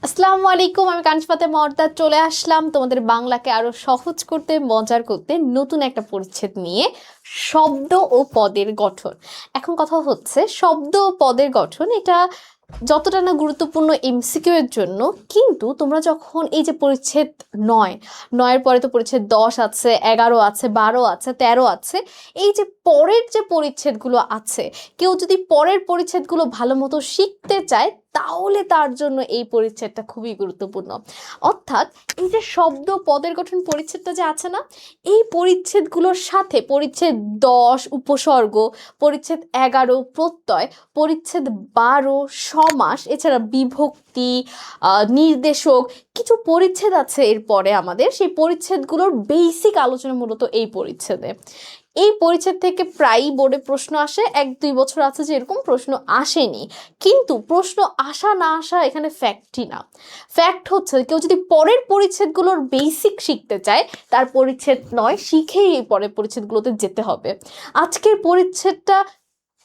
আসসালামু আলাইকুম, আমি কাঞ্চপাতে মর্দা চলে আসলাম তোমাদের বাংলাকে আরো সহজ করতে, মজার করতে নতুন একটা পরিচ্ছেদ নিয়ে। শব্দ ও পদের গঠন। এখন কথা হচ্ছে শব্দ ও পদের গঠন, এটা যতটা না গুরুত্বপূর্ণ এমসিকিউ এর জন্য, কিন্তু তোমরা যখন এই যে পরিচ্ছেদ নয়, নয়ের পরে তো পরিচ্ছেদ 10 আছে, 11 আছে, 12 আছে, 13 আছে, এই যে পরের যে পরিচ্ছেদগুলো আছে, কেউ যদি পরের পরিচ্ছেদগুলো ভালো মতো শিখতে চায় তাহলে তার জন্য এই পরিচ্ছেদটা খুবই গুরুত্বপূর্ণ। অর্থাৎ এই যে শব্দ পদের গঠন পরিচ্ছেদটা যে আছে না, এই পরিচ্ছেদগুলোর সাথে পরিচ্ছেদ 10 উপসর্গ, পরিচ্ছেদ 11 প্রত্যয়, পরিচ্ছেদ 12 সমাস, এছাড়া বিভক্তি, নির্দেশক, কিছু পরিচ্ছেদ আছে এরপরে আমাদের, সেই পরিচ্ছেদগুলোর বেসিক আলোচনা মূলত এই পরিচ্ছেদে। এই পরিচ্ছেদ থেকে প্রায়ই বোর্ডে প্রশ্ন আসে, 1-2 বছর আছে যে এরকম প্রশ্ন আসেনি, কিন্তু প্রশ্ন আসা না আসা এখানে ফ্যাক্টই না। ফ্যাক্ট হচ্ছে কেউ যদি পরের পরিচ্ছেদগুলোর বেসিক শিখতে চায়, তার পরিচ্ছেদ নয় শিখেই এই পরের পরিচ্ছেদগুলোতে যেতে হবে। আজকের পরিচ্ছেদটা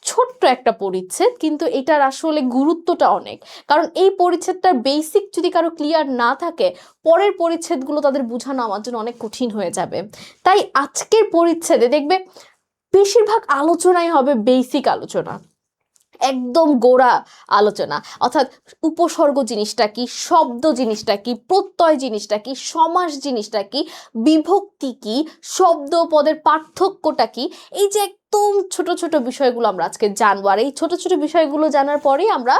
ছোট্ট একটা পরিচ্ছেদ, কিন্তু এটার আসলে গুরুত্বটা অনেক। কারণ এই পরিচ্ছেদটার বেসিক যদি কারো ক্লিয়ার না থাকে, পরের পরিচ্ছেদগুলো তাদের বোঝানো আমার জন্য অনেক কঠিন হয়ে যাবে। তাই আজকের পরিচ্ছেদে দেখবে বেশিরভাগ আলোচনাই হবে বেসিক আলোচনা, একদম গোড়া আলোচনা। অর্থাৎ উপসর্গ জিনিসটা কি, শব্দ জিনিসটা কি, প্রত্যয় জিনিসটা কি, সমাস জিনিসটা কি, বিভক্তি কি, শব্দ পদের পার্থক্যটা কি, এই যে একদম ছোট ছোট বিষয়গুলো আমরা আজকে জানবো। আর এই ছোট ছোট বিষয়গুলো জানার পরেই আমরা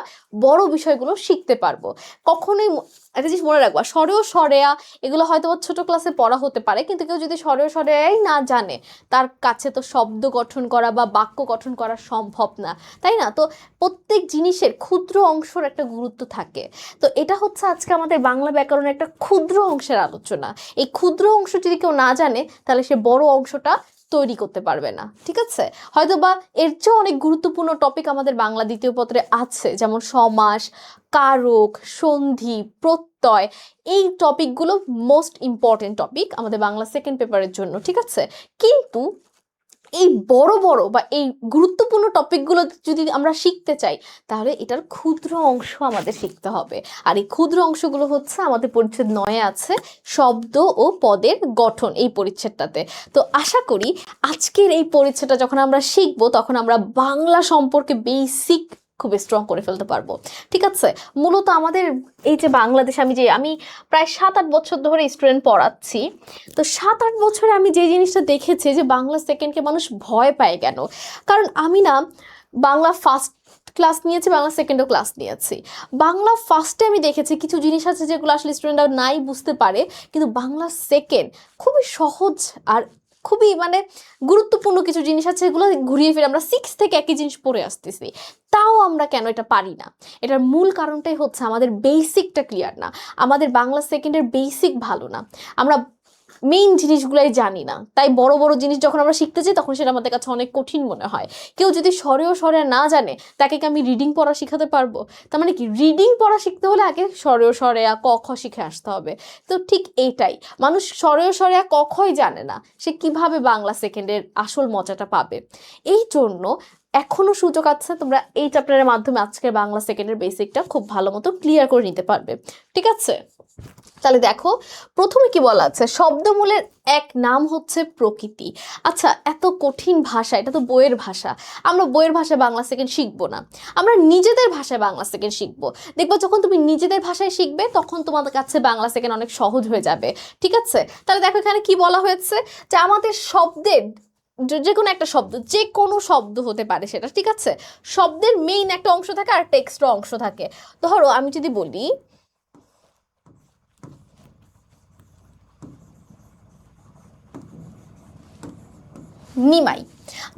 বড় বিষয়গুলো শিখতে পারবো। কখনোই একটা জিনিস মনে রাখবা, স্বরেয় স্বরেয়া এগুলো হয়তো ছোট ক্লাসে পড়া হতে পারে, কিন্তু কেউ যদি স্বরেয় স্বরেয়াই না জানে, তার কাছে তো শব্দ গঠন করা বা বাক্য গঠন করা সম্ভব না, তাই না? তো প্রত্যেক জিনিসের ক্ষুদ্র অংশের একটা গুরুত্ব থাকে। তো এটা হচ্ছে আজকে আমাদের বাংলা ব্যাকরণের একটা ক্ষুদ্র অংশের আলোচনা। এই ক্ষুদ্র অংশ যদি কেউ না জানে, তাহলে সে বড় অংশটা তৈরি করতে পারবে না, ঠিক আছে? হয়তো বা এর চেয়ে অনেক গুরুত্বপূর্ণ টপিক আমাদের বাংলা দ্বিতীয় পত্রে আছে, যেমন সমাস, কারক, সন্ধি, প্রত্যয়। এই টপিকগুলো মোস্ট ইম্পর্টেন্ট টপিক আমাদের বাংলা সেকেন্ড পেপারের জন্য, ঠিক আছে? কিন্তু এই বড় বড় বা এই গুরুত্বপূর্ণ টপিকগুলো যদি আমরা শিখতে চাই, তাহলে এটার ক্ষুদ্র অংশ আমাদের শিখতে হবে। আর এই ক্ষুদ্র অংশগুলো হচ্ছে আমাদের পরিচ্ছেদ 9 আছে, শব্দ ও পদের গঠন, এই পরিচ্ছেদটাতে। তো আশা করি আজকের এই পরিচ্ছেদটা যখন আমরা শিখবো, তখন আমরা বাংলা সম্পর্কে বেসিক খুব স্ট্রং করে ফেলতে পারবো, ঠিক আছে? মূলত আমাদের এই যে বাংলাদেশ, আমি প্রায় 7-8 বছর ধরে স্টুডেন্ট পড়াচ্ছি। তো 7-8 বছরে আমি যে জিনিসটা দেখেছি যে বাংলা সেকেন্ডকে মানুষ ভয় পায় কেন, কারণ আমি না বাংলা ফার্স্ট ক্লাস নিয়েছি, বাংলা সেকেন্ডও ক্লাস নিয়েছি। বাংলা ফার্স্টে আমি দেখেছি কিছু জিনিস আছে যেগুলো আসলে স্টুডেন্টরা নাই বুঝতে পারে, কিন্তু বাংলা সেকেন্ড খুবই সহজ আর খুবই গুরুত্বপূর্ণ কিছু জিনিস আছে, এগুলো ঘুরিয়ে ফিরে আমরা 6 থেকে একই জিনিস পড়ে আসতেছি, তাও আমরা কেন এটা পারি না? এটার মূল কারণটাই হচ্ছে আমাদের বেসিকটা ক্লিয়ার না, আমাদের বাংলা সেকেন্ডের বেসিক ভালো না, আমরা মেইন জিনিসগুলাই জানি না। তাই বড় বড় জিনিস যখন আমরা শিখতে যাই, তখন সেটা আমাদের কাছে অনেক কঠিন মনে হয়। কেউ যদি স্বরেও স্বরে না জানে, তাকে কি আমি রিডিং পড়া শিখাতে পারবো? তার মানে কি, রিডিং পড়া শিখতে হলে আগে স্বরেও স্বরে ক খ শিখে আসতে হবে। তো ঠিক এইটাই, মানুষ স্বরেও স্বরে ক খই জানে না, সে কিভাবে বাংলা সেকেন্ডের আসল মজাটা পাবে? এই জন্য এখনো সুযোগ আছে, তোমরা এই চ্যাপ্টারের মাধ্যমে আজকের বাংলা সেকেন্ডের বেসিকটা খুব ভালো মতো ক্লিয়ার করে নিতে পারবে, ঠিক আছে? তাহলে দেখো, প্রথমে কি বলা আছে, শব্দমূলের এক নাম হচ্ছে প্রকৃতি। আচ্ছা, এত কঠিন ভাষা, এটা তো বইয়ের ভাষা, আমরা বইয়ের ভাষায় বাংলা সেকেন্ড শিখবো না, আমরা নিজেদের ভাষায় বাংলা সেকেন্ড শিখবো। দেখবো যখন তুমি নিজেদের ভাষায় শিখবে, তখন তোমাদের কাছে বাংলা সেকেন্ড অনেক সহজ হয়ে যাবে, ঠিক আছে? তাহলে দেখো এখানে কি বলা হয়েছে, যে আমাদের শব্দের যে কোনো একটা শব্দ, যে কোনো শব্দ হতে পারে সেটা, ঠিক আছে? শব্দের মেইন একটা অংশ থাকে আর একটা এক্সট্রা অংশ থাকে। ধরো আমি যদি বলি নিমাই,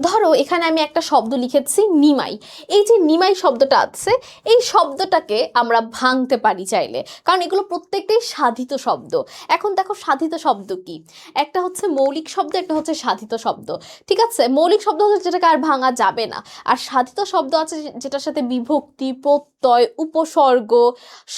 ধরো এখানে আমি একটা শব্দ লিখেছি নিমাই। এই যে নিমাই শব্দটা আছে, এই শব্দটাকে আমরা ভাঙতে পারি চাইলে, কারণ এগুলো প্রত্যেকটাই সাধিত শব্দ। এখন দেখো সাধিত শব্দ কি, একটা হচ্ছে মৌলিক শব্দ, একটা হচ্ছে সাধিত শব্দ, ঠিক আছে? মৌলিক শব্দ হচ্ছে যেটাকে আর ভাঙা যাবে না, আর সাধিত শব্দ আছে যেটার সাথে বিভক্তি, প্রত্যয়, উপসর্গ,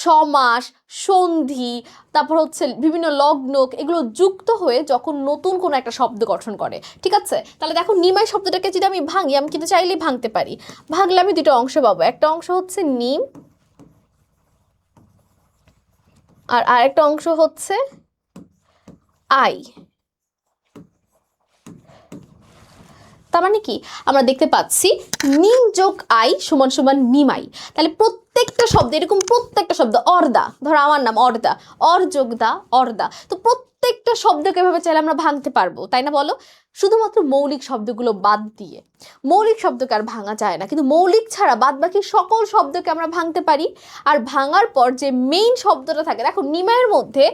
সমাস, সন্ধি, তারপর হচ্ছে বিভিন্ন লগ্নক, এগুলো যুক্ত হয়ে যখন নতুন কোনো একটা শব্দ গঠন করে, ঠিক আছে? তাহলে দেখো নিমাই শব্দটাকে যদি আমি ভাঙি, আমি কিন্তু চাইলেই ভাঙতে পারি। ভাঙলে আমি দুটো অংশ পাবো, একটা অংশ হচ্ছে নিম, আর আরেকটা অংশ হচ্ছে আই। তার মানে কি আমরা দেখতে পাচ্ছি নিম যোগ আই সমান সমান নিমাই। তাহলে প্রত্যেকটা শব্দ এরকম, প্রত্যেকটা শব্দ, অর্দা, ধরো আমার নাম অর্দা, অর যোগ দা, অর্দা, তো প্রত্যেকটা শব্দকে এভাবে চাইলে আমরা ভাঙতে পারবো, তাই না বলো? শুধুমাত্র মৌলিক শব্দগুলো বাদ দিয়ে। মৌলিক শব্দকে আর ভাঙা যায় না, কিন্তু মৌলিক ছাড়া বাদ বাকি সকল শব্দকে আমরা ভাঙতে পারি। আর ভাঙার পর যে মেইন শব্দটা থাকে, দেখো নিমাইয়ের মধ্যে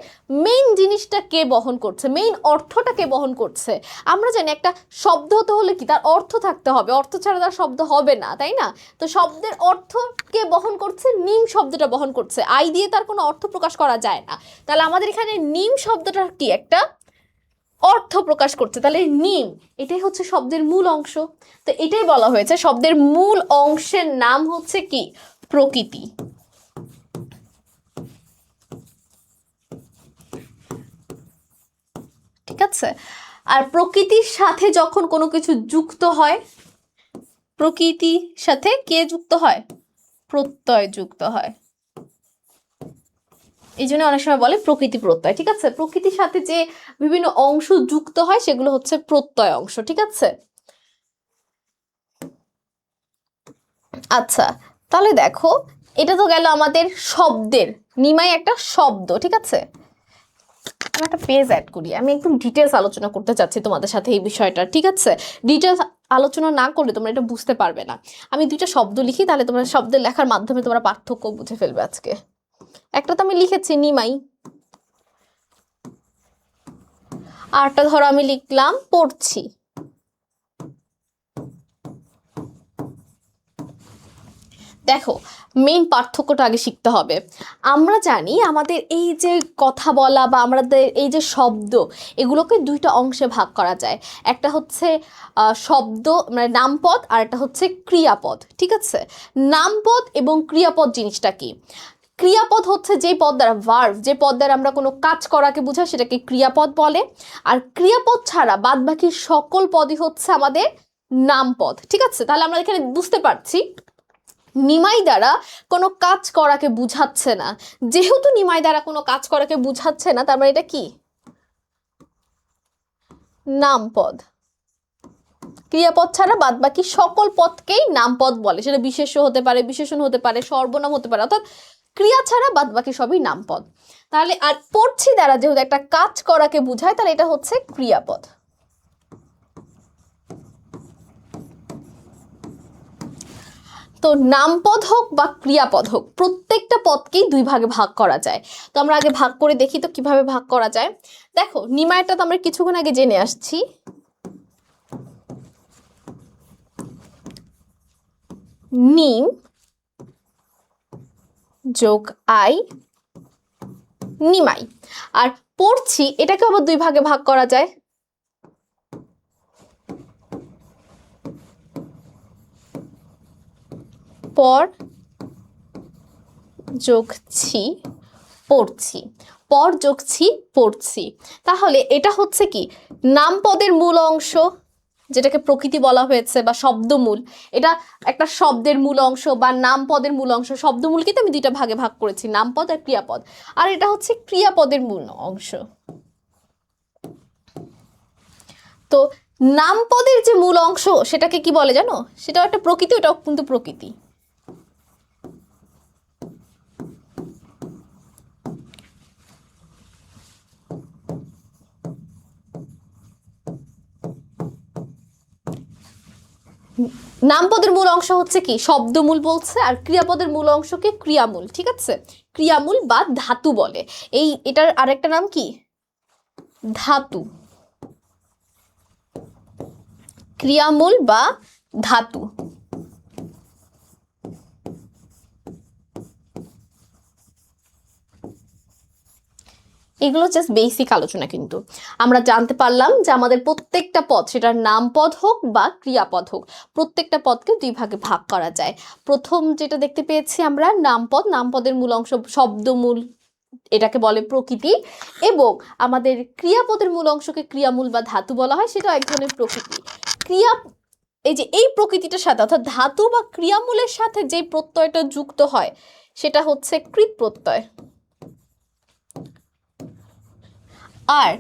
মেইন জিনিসটা কে বহন করছে, মেইন অর্থটা কে বহন করছে। আমরা জানি একটা শব্দ হতে হলে কি তার অর্থ থাকতে হবে, অর্থ ছাড়া তার শব্দ হবে না, তাই না? তো শব্দের অর্থ কে বহন করছে? নিম শব্দটা বহন করছে। আই দিয়ে তার কোনো অর্থ প্রকাশ করা যায় না। তাহলে আমাদের এখানে নিম শব্দটা কি একটা অর্থ প্রকাশ করছে, তাহলে নিম এটাই হচ্ছে শব্দের মূল অংশ। তো এটাই বলা হয়েছে শব্দের মূল অংশের নাম হচ্ছে কি? প্রকৃতি। ঠিক আছে? আর প্রকৃতির সাথে যখন কোনো কিছু যুক্ত হয়, প্রকৃতির সাথে কে যুক্ত হয়? প্রত্যয় যুক্ত হয়। এই জন্য অনেক সময় বলে প্রকৃতি প্রত্যয়। ঠিক আছে? প্রকৃতির সাথে যে বিভিন্ন অংশ যুক্ত হয় সেগুলো হচ্ছে প্রত্যয় অংশ। ঠিক আছে? আচ্ছা, তাহলে দেখো এটা তো গেল আমাদের শব্দের, নিমাই একটা শব্দ। ঠিক আছে? আমি একটা পেজ অ্যাড করি, আমি একদম ডিটেলস আলোচনা করতে চাচ্ছি তোমাদের সাথে এই বিষয়টা। ঠিক আছে? ডিটেলস আলোচনা না করলে তোমরা এটা বুঝতে পারবে না। আমি দুইটা শব্দ লিখি, তাহলে তোমরা শব্দের লেখার মাধ্যমে তোমরা পার্থক্য বুঝে ফেলবে আজকে। একটা তো আমি লিখেছি নিমাই, আরটা ধরো আমি লিখলাম পড়ছি। দেখো মেইন পার্থক্যটা আগে শিখতে হবে। আমরা জানি আমাদের এই যে কথা বলা বা আমাদের এই যে শব্দ, এগুলোকে দুইটা অংশে ভাগ করা যায়। একটা হচ্ছে শব্দ মানে নামপদ, আর একটা হচ্ছে ক্রিয়াপদ। ঠিক আছে? নামপদ এবং ক্রিয়াপদ জিনিসটা কি? ক্রিয়াপদ হচ্ছে যে পদ দ্বারা, ভার্ব, যে পদ দ্বারা আমরা কোনো কাজ করাকে বোঝাই সেটাকে ক্রিয়াপদ বলে। আর ক্রিয়াপদ ছাড়া বাদ বাকি সকল পদই হচ্ছে আমাদের নামপদ। ঠিক আছে? তাহলে আমরা এখানে বুঝতে পারছি নিমাই দ্বারা কোনো কাজ করাকে বুঝাচ্ছে না। যেহেতু নিমাই দ্বারা কোনো কাজ করাকে বুঝাচ্ছে না, তার মানে এটা কি? নামপদ। ক্রিয়াপদ ছাড়া বাদ বাকি সকল পদকেই নামপদ বলে। সেটা বিশেষ্য হতে পারে, বিশেষণ হতে পারে, সর্বনাম হতে পারে, অর্থাৎ ক্রিয়া ছাড়া বাদ বাকি সবই নামপদ। তাহলে আর পড়ছি দ্বারা যেহেতু একটা কাজ করাকে বুঝায়, তাহলে এটা হচ্ছে ক্রিয়াপদ। তো নামপদ হোক বা ক্রিয়াপদ হোক, প্রত্যেকটা পদকেই দুই ভাগে ভাগ করা যায়। তো আমরা আগে ভাগ করে দেখি তো কিভাবে ভাগ করা যায়। দেখো নিমাইটা তো আমরা কিছুক্ষণ আগে জেনে আসছি। নিম যোগ আই, নিমাই। আর পড়ছি এটাকে আবার দুই ভাগে ভাগ করা যায়। পর যোগ ছি, পড়ছি। পর যোগ ছি, পড়ছি। তাহলে এটা হচ্ছে কি? নামপদের মূল অংশ, যেটাকে প্রকৃতি বলা হয়েছে বা শব্দমূল। এটা একটা শব্দের মূল অংশ বা নামপদের মূল অংশ। শব্দমূলকে তো আমি দুইটা ভাগে ভাগ করেছি, নামপদ আর ক্রিয়াপদ। আর এটা হচ্ছে ক্রিয়াপদের মূল অংশ। তো নামপদের যে মূল অংশ সেটাকে কি বলে জানো? সেটাও একটা প্রকৃতি, ওটাও কিন্তু প্রকৃতি। নামপদের মূল অংশ হচ্ছে কি? শব্দমূল বলছে। আর ক্রিয়াপদের মূল অংশকে ক্রিয়ামূল। ঠিক আছে? ক্রিয়ামূল বা ধাতু বলে। এটার আরেকটা নাম কি? ধাতু। ক্রিয়ামূল বা ধাতু। এগুলো জাস্ট বেসিক আলোচনা। কিন্তু আমরা জানতে পারলাম যে আমাদের প্রত্যেকটা পদ, সেটা নামপদ হোক বা ক্রিয়াপদ হোক, প্রত্যেকটা পদকে দুই ভাগে ভাগ করা যায়। প্রথম যেটা দেখতে পেয়েছি আমরা নামপদ, নামপদের মূল অংশ শব্দমূল, এটাকে বলে প্রকৃতি। এবং আমাদের ক্রিয়াপদের মূল অংশকে ক্রিয়ামূল বা ধাতু বলা হয়, সেটাও এক ধরনের প্রকৃতি। ক্রিয়া এই যে এই প্রকৃতিটার সাথে অর্থাৎ ধাতু বা ক্রিয়ামূলের সাথে যে প্রত্যয়টা যুক্ত হয় সেটা হচ্ছে কৃৎ প্রত্যয়। আর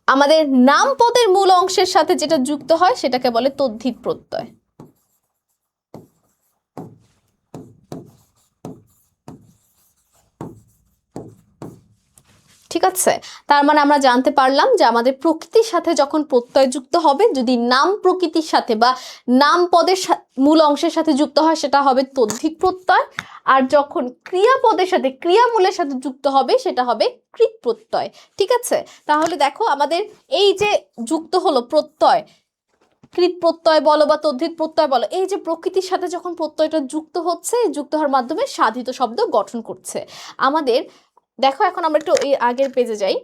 আমাদের নাম পদের মূল অংশের সাথে যেটা যুক্ত হয় সেটাকে বলে তদ্ধিত প্রত্যয়। ঠিক আছে, তার মানে আমরা জানতে পারলাম যে আমাদের প্রকৃতির সাথে যখন প্রত্যয় যুক্ত হবে, যদি নাম প্রকৃতির সাথে বা নাম পদের মূল অংশের সাথে যুক্ত হয় সেটা হবে তদ্ধিত প্রত্যয়, আর যখন ক্রিয়াপদের সাথে ক্রিয়ামূলের সাথে যুক্ত হবে সেটা হবে কৃৎ প্রত্যয়। ঠিক আছে, তাহলে দেখো আমাদের এই যে যুক্ত হলো প্রত্যয়, কৃৎ প্রত্যয় বলো বা তদ্ধিত প্রত্যয় বলো, এই যে প্রকৃতির সাথে যখন প্রত্যয়টা যুক্ত হচ্ছে, যুক্ত হওয়ার মাধ্যমে সাধিত শব্দ গঠন করছে আমাদের। দেখো এখন আমরা একটু এই আগের পেজে যাই।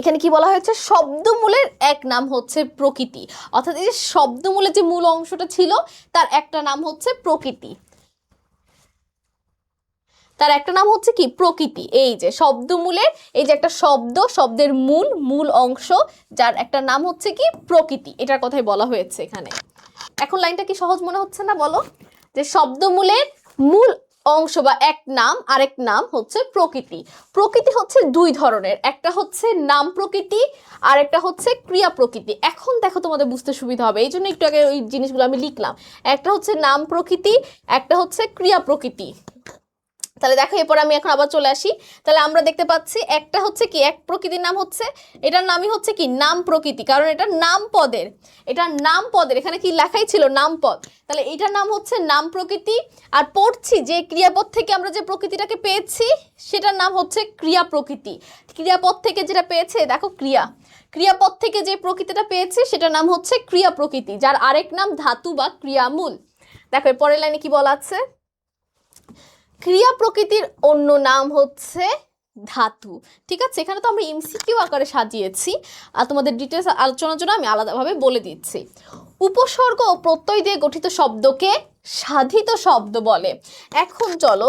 এখানে কি বলা হয়েছে, শব্দমূলের এক নাম হচ্ছে প্রকৃতি, অর্থাৎ এই যে শব্দমূলের যে মূল অংশটা ছিল তার একটা নাম হচ্ছে প্রকৃতি, তার একটা নাম হচ্ছে কি প্রকৃতি। এই যে শব্দমূলের এই যে একটা শব্দ, শব্দের মূল অংশ যার একটা নাম হচ্ছে কি প্রকৃতি, এটার কথাই বলা হয়েছে এখানে। এখন লাইনটা কি সহজ মনে হচ্ছে না বলো, যে শব্দমূলের মূল অংশ বা এক নাম, আরেক নাম হচ্ছে প্রকৃতি। প্রকৃতি হচ্ছে দুই ধরনের, একটা হচ্ছে নাম প্রকৃতি আর একটা হচ্ছে ক্রিয়া প্রকৃতি। এখন দেখো তোমাদের বুঝতে সুবিধা হবে, এই জন্য একটু আগে ওই জিনিসগুলো আমি লিখলাম। একটা হচ্ছে নাম প্রকৃতি, একটা হচ্ছে ক্রিয়া প্রকৃতি। তাহলে দেখো এরপর আমি এখন আবার চলে আসি। তাহলে আমরা দেখতে পাচ্ছি একটা হচ্ছে কি, এক প্রকৃতির নাম হচ্ছে, এটার নামই হচ্ছে কি নাম প্রকৃতি, কারণ এটা নাম পদের, এটা নাম পদের, এখানে কি লেখাই ছিল নাম পদ, তাহলে এটার নাম হচ্ছে নাম প্রকৃতি। আর পড়ছি যে ক্রিয়াপদ থেকে আমরা যে প্রকৃতিটাকে পেয়েছি সেটার নাম হচ্ছে ক্রিয়া প্রকৃতি। ক্রিয়াপদ থেকে যেটা পেয়েছে দেখো ক্রিয়াপদ থেকে যে প্রকৃতিটা পেয়েছে সেটার নাম হচ্ছে ক্রিয়া প্রকৃতি, যার আরেক নাম ধাতু বা ক্রিয়ামূল। দেখো এর পরের লাইনে কি বলা আছে, ক্রিয়া প্রকৃতির অন্য নাম হচ্ছে ধাতু। ঠিক আছে, এখানে তো আমরা এমসিকিউ আকারে সাজিয়েছি, আর তোমাদের ডিটেলস আলোচনার জন্য আমি আলাদাভাবে বলে দিচ্ছি। উপসর্গ ও প্রত্যয় দিয়ে গঠিত শব্দকে সাধিত শব্দ বলে। এখন চলো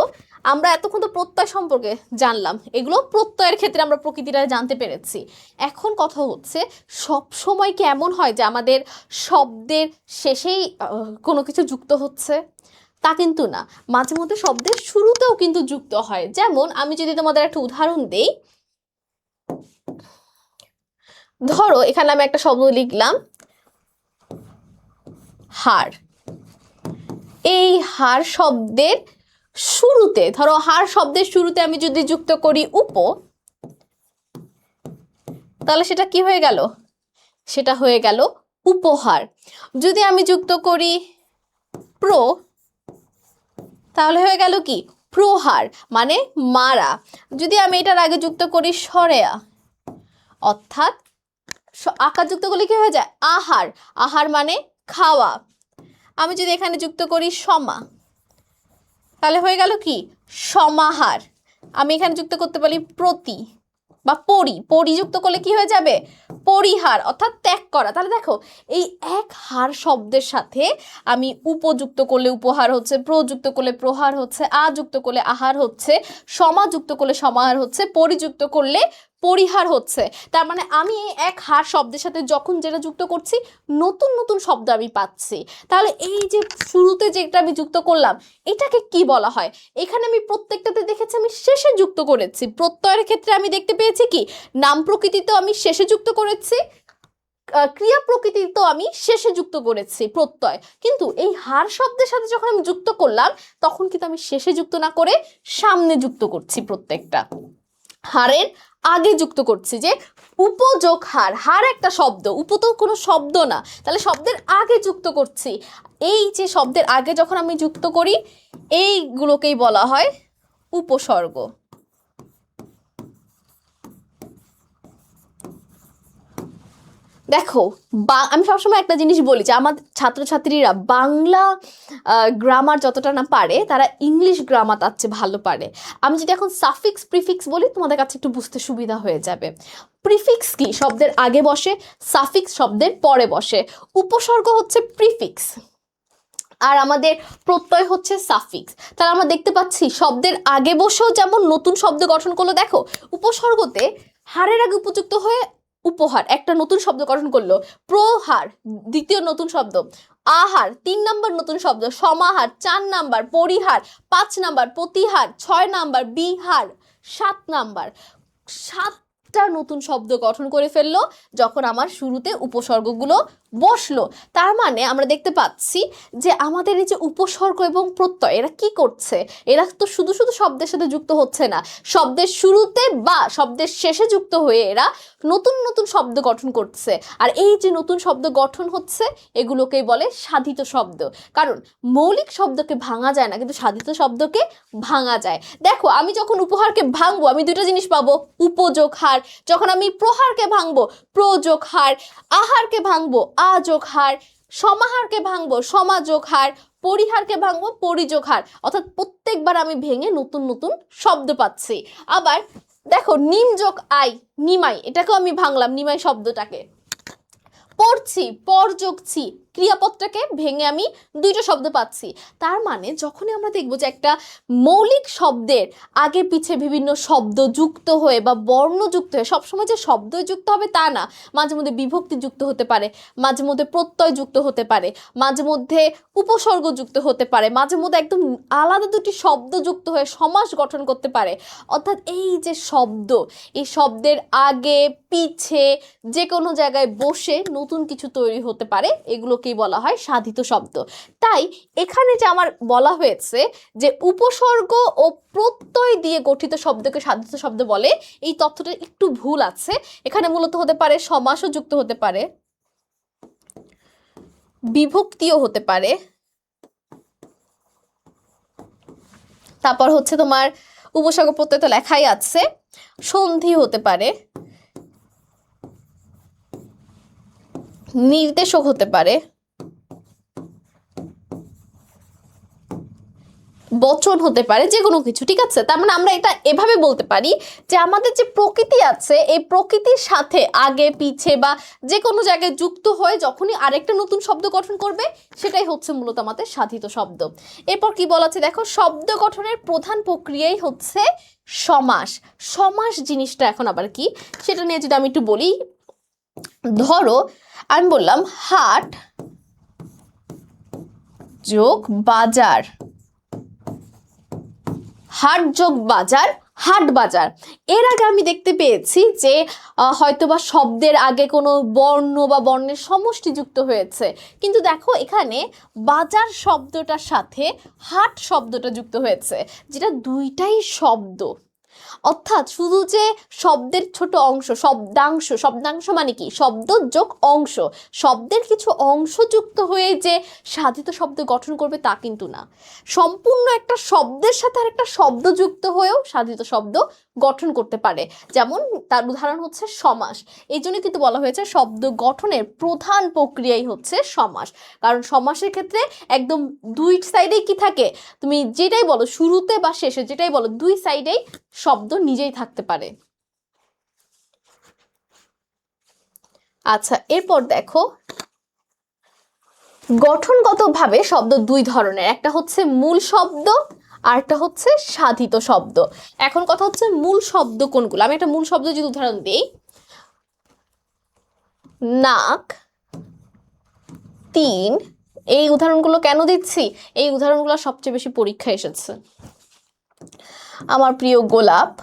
আমরা এতক্ষণ তো প্রত্যয় সম্পর্কে জানলাম, এগুলো প্রত্যয়ের ক্ষেত্রে আমরা প্রকৃতিটা জানতে পেরেছি। এখন কথা হচ্ছে সব সময় কি এমন হয় যে আমাদের শব্দের শেষেই কোনো কিছু যুক্ত হচ্ছে? তা কিন্তু না, মাঝে মধ্যে শব্দের শুরুতেও কিন্তু যুক্ত হয়। যেমন আমি যদি তোমাদের একটা উদাহরণ দেই, ধরো এখানে আমি একটা শব্দ লিখলাম হাড়। এই হাড় শব্দের শুরুতে, ধরো হাড় শব্দের শুরুতে আমি যদি যুক্ত করি উপ, তাহলে সেটা কি হয়ে গেল, সেটা হয়ে গেল উপহার। যদি আমি যুক্ত করি প্র, তাহলে হয়ে গেল কি প্রহার, মানে মারা। যদি আমি এটার আগে যুক্ত করি সরেয়া, অর্থাৎ আকার যুক্ত করলে কি হয়ে যায় আহার, আহার মানে খাওয়া। আমি যদি এখানে যুক্ত করি সমা, তাহলে হয়ে গেল কি সমাহার। আমি এখানে যুক্ত করতে পারি প্রতি বা পরি যুক্ত করলে কি হয়ে যাবে পরিহার, অর্থাৎ ত্যাগ করা। তাহলে দেখো এই এক হার শব্দের সাথে আমি উপযুক্ত করলে উপহার হচ্ছে, প্রযুক্ত করলে প্রহার হচ্ছে, আযুক্ত করলে আহার হচ্ছে, সমাযুক্ত করলে সমাহার হচ্ছে, পরিযুক্ত করলে পরিহার হচ্ছে। তার মানে আমি এই এক হার শব্দের সাথে যখন যেটা যুক্ত করছি নতুন নতুন শব্দ আমি পাচ্ছি। তাহলে এই যে শুরুতে যেটা আমি যুক্ত করলাম এটাকে কি বলা হয়? এখানে আমি প্রত্যেকটাতে দেখেছি আমি শেষে যুক্ত করেছি। প্রত্যয়ের ক্ষেত্রে আমি দেখতে পেয়েছি কি নাম প্রকৃতি তো আমি শেষে যুক্ত করেছি, ক্রিয়া প্রকৃতি তো আমি শেষে যুক্ত করেছি প্রত্যয়, কিন্তু এই হার শব্দের সাথে যখন আমি যুক্ত করলাম তখন কিন্তু আমি শেষে যুক্ত না করে সামনে যুক্ত করছি। প্রত্যেকটা হারের আগে যুক্ত করছি, যে উপযোগ হার, হার একটা শব্দ, উপ তো কোনো শব্দ না, তাহলে শব্দের আগে যুক্ত করছি। এই যে শব্দের আগে যখন আমি যুক্ত করি এইগুলোকেই বলা হয় উপসর্গ। দেখো আমি সবসময় একটা জিনিস বলি যে আমার ছাত্রছাত্রীরা বাংলা গ্রামার যতটা না পারে তারা ইংলিশ গ্রামার তার চেয়ে ভালো পারে। আমি যদি এখন সাফিক্স প্রিফিক্স বলি তোমাদের কাছে একটু বুঝতে সুবিধা হয়ে যাবে। প্রিফিক্স কি শব্দের আগে বসে, সাফিক্স শব্দের পরে বসে। উপসর্গ হচ্ছে প্রিফিক্স আর আমাদের প্রত্যয় হচ্ছে সাফিক্স। তাহলে আমরা দেখতে পাচ্ছি শব্দের আগে বসেও যেমন নতুন শব্দ গঠন করলো, দেখো উপসর্গতে হারের আগে উপযুক্ত হয়ে উপহার একটা নতুন শব্দ গঠন করলো, প্রহার দ্বিতীয় নতুন শব্দ, আহার 3 নম্বর নতুন শব্দ, সমাহার 4 নাম্বার, পরিহার 5 নাম্বার, প্রতিহার 6 নাম্বার, বিহার 7 নাম্বার। একটা নতুন শব্দ গঠন করে ফেললো যখন আমার শুরুতে উপসর্গগুলো বসলো। তার মানে আমরা দেখতে পাচ্ছি যে আমাদের এই যে উপসর্গ এবং প্রত্যয় এরা কি করছে, এরা তো শুধু শুধু শব্দের সাথে যুক্ত হচ্ছে না, শব্দের শুরুতে বা শব্দের শেষে যুক্ত হয়ে এরা নতুন নতুন শব্দ গঠন করছে। আর এই যে নতুন শব্দ গঠন হচ্ছে এগুলোকেই বলে সাধিত শব্দ। কারণ মৌলিক শব্দকে ভাঙা যায় না, কিন্তু সাধিত শব্দকে ভাঙা যায়। দেখো আমি যখন উপহারকে ভাঙবো আমি দুটো জিনিস পাবো, উপযোগ হার। যখন আমি প্রহারকে ভাঙবো প্রযোগ হার, আহারকে ভাঙবো আযোগ হার, সমাহারকে ভাঙবো সমাযোগ হার, পরিহারকে ভাঙবো পরিযোগ হার। অর্থাৎ প্রত্যেকবার আমি ভেঙে নতুন নতুন শব্দ পাচ্ছি। আবার দেখো নিম যোগ আই, নিমাই, এটাকেও আমি ভাঙলাম নিমাই শব্দটাকে। পড়ছি পর যোগ ছি, ক্রিয়াপদটাকে ভেঙে আমি দুইটা শব্দ পাচ্ছি। তার মানে যখনই আমরা দেখবো যে একটা মৌলিক শব্দের আগে পিছে বিভিন্ন শব্দ যুক্ত হয়ে বা বর্ণ যুক্ত হয়ে, সবসময় যে শব্দ যুক্ত হবে তা না, মাঝে মধ্যে বিভক্তি যুক্ত হতে পারে, মাঝে মধ্যে প্রত্যয় যুক্ত হতে পারে, মাঝে মধ্যে উপসর্গ যুক্ত হতে পারে, মাঝে মধ্যে একদম আলাদা দুটি শব্দ যুক্ত হয়ে সমাস গঠন করতে পারে। অর্থাৎ এই যে শব্দ, এই শব্দের আগে পিছে যে কোনো জায়গায় বসে নতুন কিছু তৈরি হতে পারে, এগুলোকেই বলা হয় সাধিত শব্দ। তাই এখানে যে আমার বলা হয়েছে যে উপসর্গ ও প্রত্যয় দিয়ে গঠিত শব্দকে সাধিত শব্দ বলে, এই তথ্যটা একটু ভুল আছে। এখানে মূলত হতে পারে সমাসও যুক্ত হতে পারে, বিভক্তিও হতে পারে, তারপর হচ্ছে তোমার উপসর্গ প্রত্যয় তো লেখাই আছে, সন্ধি হতে পারে, নির্দেশক হতে পারে, বচন হতে পারে, যে কোনো কিছু। ঠিক আছে, তার মানে আমরা এটা এভাবে বলতে পারি যে আমাদের যে প্রকৃতি আছে এই প্রকৃতির সাথে আগে পিছে বা যে কোনো জায়গায় যুক্ত হয়ে যখনই আরেকটা নতুন শব্দ গঠন করবে সেটাই হচ্ছে মূলত আমাদের সাধিত শব্দ। এরপর কি বলা আছে দেখো, শব্দ গঠনের প্রধান প্রক্রিয়াই হচ্ছে সমাস। সমাস জিনিসটা এখন আবার কি সেটা নিয়ে যদি আমি একটু বলি, ধরো আমি বললাম হাট যোগ বাজার, হাট যোগ বাজার, হাট বাজার। এর আগে আমি দেখতে পেয়েছি যে হয়তোবা শব্দের আগে কোনো বর্ণ বা বর্ণের সমষ্টি যুক্ত হয়েছে, কিন্তু দেখো এখানে বাজার শব্দটার সাথে হাট শব্দটা যুক্ত হয়েছে, যেটা দুইটাই শব্দ। অর্থাৎ শুধু যে শব্দের ছোট অংশ, শব্দাংশ, শব্দাংশ মানে কি শব্দ যোগ অংশ, শব্দের কিছু অংশ যুক্ত হয়ে যে সাধিত শব্দ গঠন করবে তা কিন্তু না, সম্পূর্ণ একটা শব্দের সাথে আর একটা শব্দ যুক্ত হয়েও সাধিত শব্দ গঠন করতে পারে। যেমন তার উদাহরণ হচ্ছে সমাস। এই জন্য কিন্তু বলা হয়েছে শব্দ গঠনের প্রধান প্রক্রিয়াই হচ্ছে সমাস। কারণ সমাসের ক্ষেত্রে একদম দুই সাইডেই কি থাকে, তুমি যেটাই বলো শুরুতে বা শেষে যেটাই বলো দুই সাইডেই শব্দ নিজেই থাকতে পারে। আচ্ছা, এরপর দেখো গঠনগতভাবে শব্দ দুই ধরনের, একটা হচ্ছে মূল শব্দ আর একটা হচ্ছে সাধিত শব্দ। এখন কথা হচ্ছে মূল শব্দ কোনগুলো। আমি একটা মূল শব্দ যদি উদাহরণ দিই, নাক, তিন, এই উদাহরণগুলো কেন দিচ্ছি, এই উদাহরণগুলো সবচেয়ে বেশি পরীক্ষায় এসেছে। আমার প্রিয় গোলাপ,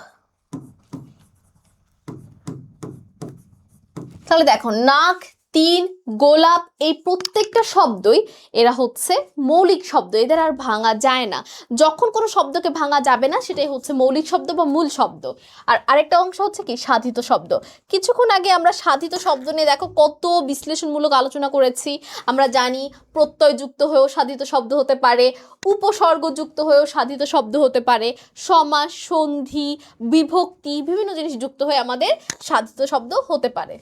তাহলে দেখো নাক, তিন, গোলাপ, এই প্রত্যেকটা শব্দই এরা হচ্ছে মৌলিক শব্দ, এদের আর ভাঙা যায় না। যখন কোনো শব্দকে ভাঙা যাবে না সেটাই হচ্ছে মৌলিক শব্দ বা মূল শব্দ। আর আরেকটা অংশ হচ্ছে কি সাধিত শব্দ। কিছুক্ষণ আগে আমরা সাধিত শব্দ নিয়ে দেখো কত বিশ্লেষণমূলক আলোচনা করেছি। আমরা জানি প্রত্যয় যুক্ত হয়েও সাধিত শব্দ হতে পারে, উপসর্গ যুক্ত হয়েও সাধিত শব্দ হতে পারে, সমাস, সন্ধি, বিভক্তি, বিভিন্ন জিনিস যুক্ত হয়ে আমাদের সাধিত শব্দ হতে পারে।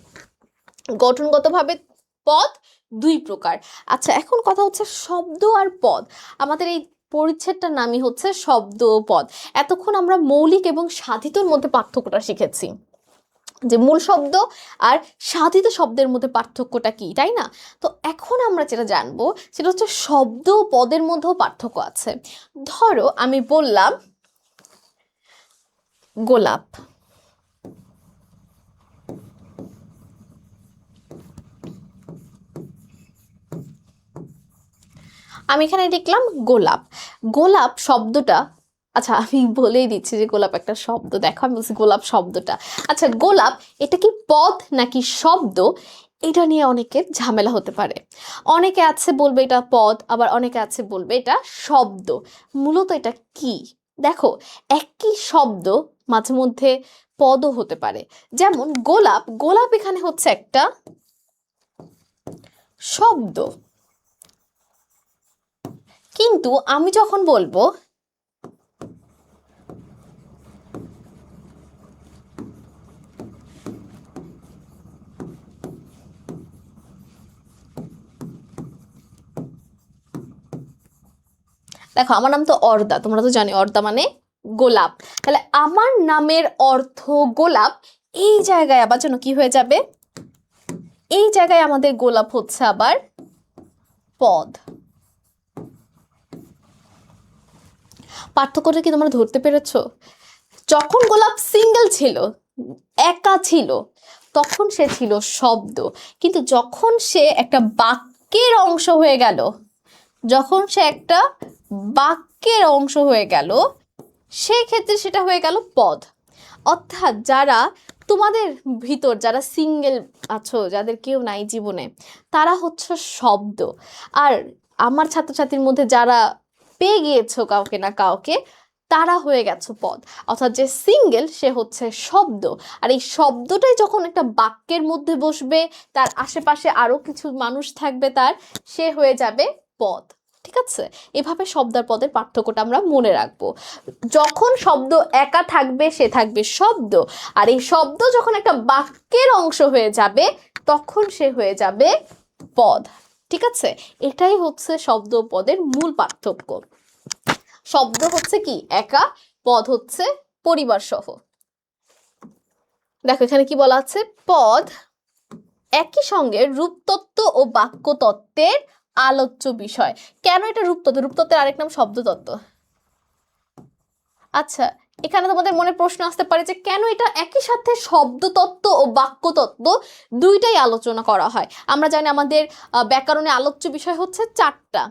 গঠনগতভাবে পদ দুই প্রকার। আচ্ছা, এখন কথা হচ্ছে শব্দ আর পদ। আমাদের এই পরিচ্ছেদটার নামই হচ্ছে শব্দ ও পদ। এতক্ষণ আমরা মৌলিক এবং সাধিতর মধ্যে পার্থক্যটা শিখেছি, যে মূল শব্দ আর সাধিত শব্দের মধ্যে পার্থক্যটা কি, তাই না? তো এখন আমরা যেটা জানবো সেটা হচ্ছে শব্দ ও পদের মধ্যেও পার্থক্য আছে। ধরো আমি বললাম গোলাপ, আমি এখানে লিখলাম গোলাপ। গোলাপ শব্দটা আচ্ছা আমি বলেই দিচ্ছি যে গোলাপ একটা শব্দ। দেখো আমি বলছি গোলাপ শব্দটা। আচ্ছা গোলাপ এটা কি পদ নাকি শব্দ, এটা নিয়ে অনেকের ঝামেলা হতে পারে। অনেকে আছে বলবে এটা পদ, আবার অনেকে আছে বলবে এটা শব্দ। মূলত এটা কি? দেখো, একই শব্দ মাঝে মধ্যে পদও হতে পারে। যেমন গোলাপ, গোলাপ এখানে হচ্ছে একটা শব্দ, কিন্তু আমি যখন বলবো দেখো আমার নাম তো অর্দা, তোমরা তো জানি অর্দা মানে গোলাপ, তাহলে আমার নামের অর্থ গোলাপ, এই জায়গায় আবার যেন কি হয়ে যাবে, এই জায়গায় আমাদের গোলাপ হচ্ছে আবার পদ। পার্থক্যটা কি তোমরা ধরতে পেরেছো? যখন গোলাপ সিঙ্গেল ছিল, একা ছিল, তখন সে ছিল শব্দ, কিন্তু যখন সে একটা বাক্যের অংশ হয়ে গেল, যখন সে একটা বাক্যের অংশ হয়ে গেল, সেই ক্ষেত্রে সেটা হয়ে গেল পদ। অর্থাৎ যারা তোমাদের ভিতর যারা সিঙ্গেল আছো, যাদের কেউ নাই জীবনে, তারা হচ্ছে শব্দ। আর আমার ছাত্রছাত্রীর মধ্যে যারা পেয়ে গিয়েছো কাউকে না কাউকে, তারা হয়ে গেছো পদ। অর্থাৎ যে সিঙ্গেল সে হচ্ছে শব্দ, আর এই শব্দটাই যখন একটা বাক্যের মধ্যে বসবে, তার আশেপাশে আরো কিছু মানুষ থাকবে, তার সে হয়ে যাবে পদ। ঠিক আছে, এভাবে শব্দ আর পদের পার্থক্যটা আমরা মনে রাখবো। যখন শব্দ একা থাকবে সে থাকবে শব্দ, আর এই শব্দ যখন একটা বাক্যের অংশ হয়ে যাবে তখন সে হয়ে যাবে পদ। ঠিক আছে, এটাই হচ্ছে শব্দ ও পদের মূল পার্থক্য। শব্দ হচ্ছে কি একা, পদ হচ্ছে পরিবার সহ। দেখো এখানে কি বলা আছে, পদ একই সঙ্গে রূপতত্ত্ব ও বাক্যতত্ত্বের আলোচ্য বিষয়। কেন এটা রূপতত্ত্ব? রূপতত্ত্বের আরেক নাম শব্দতত্ত্ব। আচ্ছা, এখানে তোমাদের মনে প্রশ্ন আসতে পারে যে কেন এটা একই সাথে শব্দতত্ত্ব ও বাক্যতত্ত্ব দুইটাই আলোচনা করা হয়। আমরা জানি আমাদের ব্যাকরণে আলোচ্য বিষয় হচ্ছে চারটা।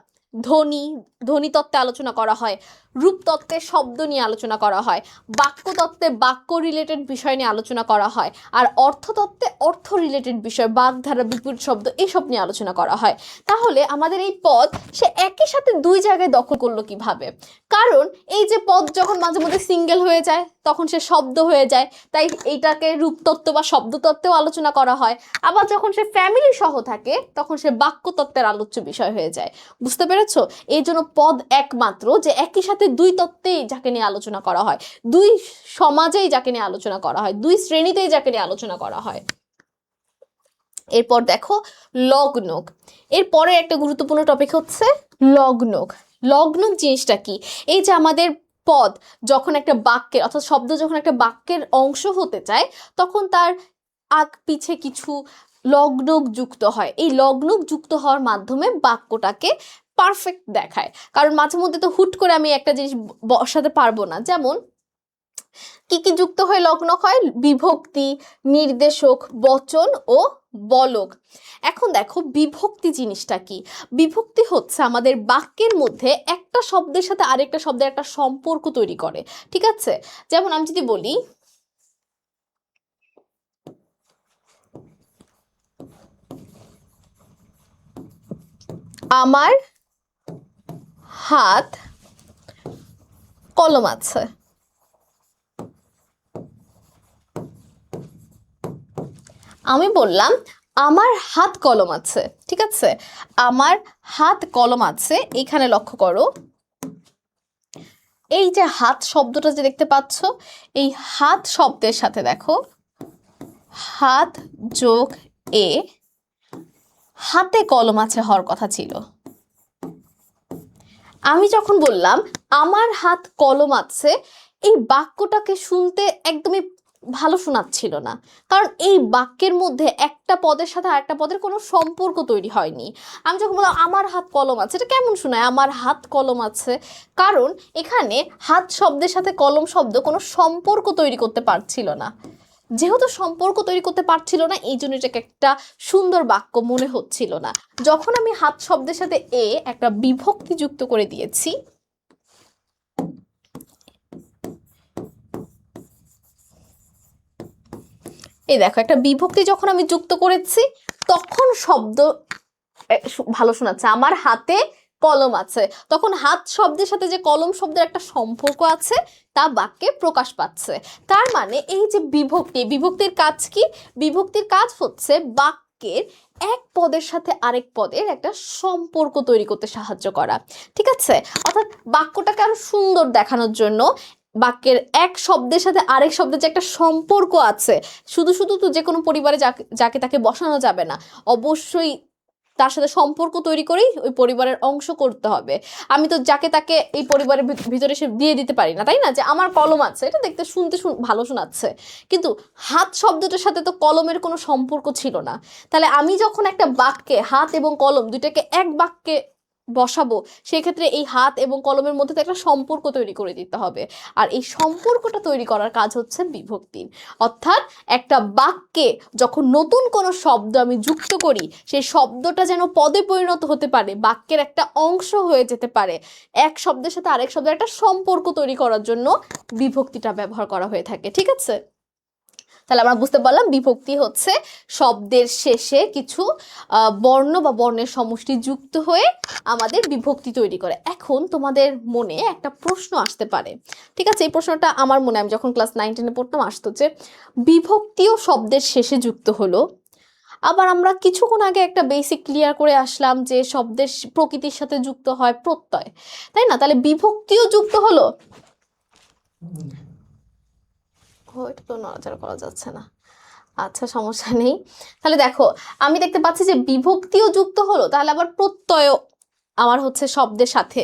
ধ্বনিতত্ত্বে আলোচনা করা হয়, রূপতত্ত্বে শব্দ নিয়ে আলোচনা করা হয়, বাক্যতত্ত্বে বাক্য রিলেটেড বিষয় নিয়ে আলোচনা করা হয়, আর অর্থতত্ত্বে অর্থ রিলেটেড বিষয়, বাগধারা, বিপরীত শব্দ, এইসব নিয়ে আলোচনা করা হয়। তাহলে আমাদের এই পদ সে একই সাথে দুই জায়গায় দখল করলো কিভাবে? কারণ এই যে পদ যখন মাঝে মধ্যে সিঙ্গেল হয়ে যায় তখন সে শব্দ হয়ে যায়, তাই এইটাকে রূপতত্ত্ব বা শব্দতত্ত্বেও আলোচনা করা হয়। আবার যখন সে ফ্যামিলি সহ থাকে তখন সে বাক্যতত্ত্বের আলোচ্য বিষয় হয়ে যায়। বুঝতে পেরেছো? এই জন্য পদ একমাত্র যে একই সাথে দুই তত্ত্বেই যাকে নিয়ে আলোচনা করা হয়, দুই সমাজেই যাকে নিয়ে আলোচনা করা হয়, দুই শ্রেণীতেই যাকে নিয়ে আলোচনা করা হয়। এরপর দেখো লগ্নক। এরপরে একটা গুরুত্বপূর্ণ টপিক হচ্ছে লগ্নক। লগ্নক জিনিসটা কি? এই যে আমাদের পদ যখন একটা বাক্যের, অর্থাৎ শব্দ যখন একটা বাক্যের অংশ হতে চায়, তখন তার আগ পিছে কিছু লগ্নক যুক্ত হয়। এই লগ্নক যুক্ত হওয়ার মাধ্যমে বাক্যটাকে পারফেক্ট দেখায়। কারণ মাঝে মধ্যে তো হুট করে আমি একটা জিনিস বসাতে পারবো না। যেমন কি কি যুক্ত হয়ে লগ্নক হয়? বিভক্তি, নির্দেশক, বচন ও বলক। এখন দেখো বিভক্তি জিনিসটা কি? বিভক্তি হচ্ছে আমাদের বাক্যের মধ্যে একটা শব্দের সাথে আরেকটা শব্দের একটা সম্পর্ক তৈরি করে। ঠিক আছে, যেমন আমি যদি বলি আমার হাত কলম আছে, আমি বললাম আমার হাত কলম আছে। ঠিক আছে, আমার হাত কলম আছে। এখানে লক্ষ্য করো, এই যে হাত শব্দটা যে দেখতে পাচ্ছ, এই হাত শব্দের সাথে দেখো হাত যোগ এ, হাতে কলম আছে হওয়ার কথা ছিল। আমি যখন বললাম আমার হাত কলম আছে, এই বাক্যটাকে শুনতে একদমই ভালো শোনাচ্ছিল না, কারণ এই বাক্যের মধ্যে একটা পদের সাথে আরেকটা পদের কোনো সম্পর্ক তৈরি হয়নি। আমি যখন বললাম আমার হাত কলম আছে, এটা কেমন শোনায় আমার হাত কলম আছে? কারণ এখানে হাত শব্দের সাথে কলম শব্দ কোনো সম্পর্ক তৈরি করতে পারছিল না। যেহেতু সম্পর্ক তৈরি করতে পারছিল না, এই জন্য এটাকে একটা সুন্দর বাক্য মনে হচ্ছিল না। যখন আমি হাত শব্দের সাথে এ একটা বিভক্তি যুক্ত করে দিয়েছি, এই দেখো একটা বিভক্তি যখন আমি যুক্ত করেছি তখন শব্দ ভালো শোনাচ্ছে, আমার হাতে কলম আছে, তখন হাত শব্দের সাথে যে কলম শব্দের একটা সম্পর্ক আছে তা বাক্যে প্রকাশ পাচ্ছে। তার মানে এই যে বিভক্তি, বিভক্তির কাজ কি? বিভক্তির কাজ হচ্ছে বাক্যের এক পদের সাথে আরেক পদের একটা সম্পর্ক তৈরি করতে সাহায্য করা, ঠিক আছে? অর্থাৎ বাক্যটাকে আরো সুন্দর দেখানোর জন্য বাক্যের এক শব্দের সাথে আরেক শব্দের যে একটা সম্পর্ক আছে, শুধু শুধু তো যে কোনো পরিবারে যাকে তাকে বসানো যাবে না, অবশ্যই তার সাথে সম্পর্ক তৈরি করেই ওই পরিবারের অংশ করতে হবে। আমি তো যাকে তাকে এই পরিবারের ভিতরে সে দিয়ে দিতে পারি না, তাই না? যে আমার কলম আছে, এটা দেখতে শুনতে ভালো শোনাচ্ছে, কিন্তু হাত শব্দটার সাথে তো কলমের কোনো সম্পর্ক ছিল না। তাহলে আমি যখন একটা বাক্যে হাত এবং কলম দুইটাকে এক বাক্যে বসাবো, সেই ক্ষেত্রে এই হাত এবং কলমের মধ্যে তো একটা সম্পর্ক তৈরি করে দিতে হবে, আর এই সম্পর্কটা তৈরি করার কাজ হচ্ছে বিভক্তির। অর্থাৎ একটা বাক্যে যখন নতুন কোনো শব্দ আমি যুক্ত করি, সেই শব্দটা যেন পদে পরিণত হতে পারে, বাক্যের একটা অংশ হয়ে যেতে পারে, এক শব্দের সাথে আরেক শব্দের একটা সম্পর্ক তৈরি করার জন্য বিভক্তিটা ব্যবহার করা হয়ে থাকে, ঠিক আছে? তাহলে আমরা বুঝতে পারলাম বিভক্তি হচ্ছে শব্দের শেষে কিছু বর্ণ বা বর্ণের সমষ্টি যুক্ত হয়ে আমাদের বিভক্তি তৈরি করে। এখন তোমাদের মনে একটা প্রশ্ন আসতে পারে, ঠিক আছে? এই প্রশ্নটা আমার মনে, আমি যখন ক্লাস 9-10-এ পড়তাম আসতো, যে বিভক্তিও শব্দের শেষে যুক্ত হলো, আবার আমরা কিছুক্ষণ আগে একটা বেসিক ক্লিয়ার করে আসলাম যে শব্দের প্রকৃতির সাথে যুক্ত হয় প্রত্যয়, তাই না? তাহলে বিভক্তিও যুক্ত হলো, এটা তো নড়াচড়া করা যাচ্ছে না, আচ্ছা সমস্যা নেই। তাহলে দেখো আমি দেখতে পাচ্ছি যে বিভক্তিও যুক্ত হলো, তাহলে আবার প্রত্যয় আমার হচ্ছে শব্দের সাথে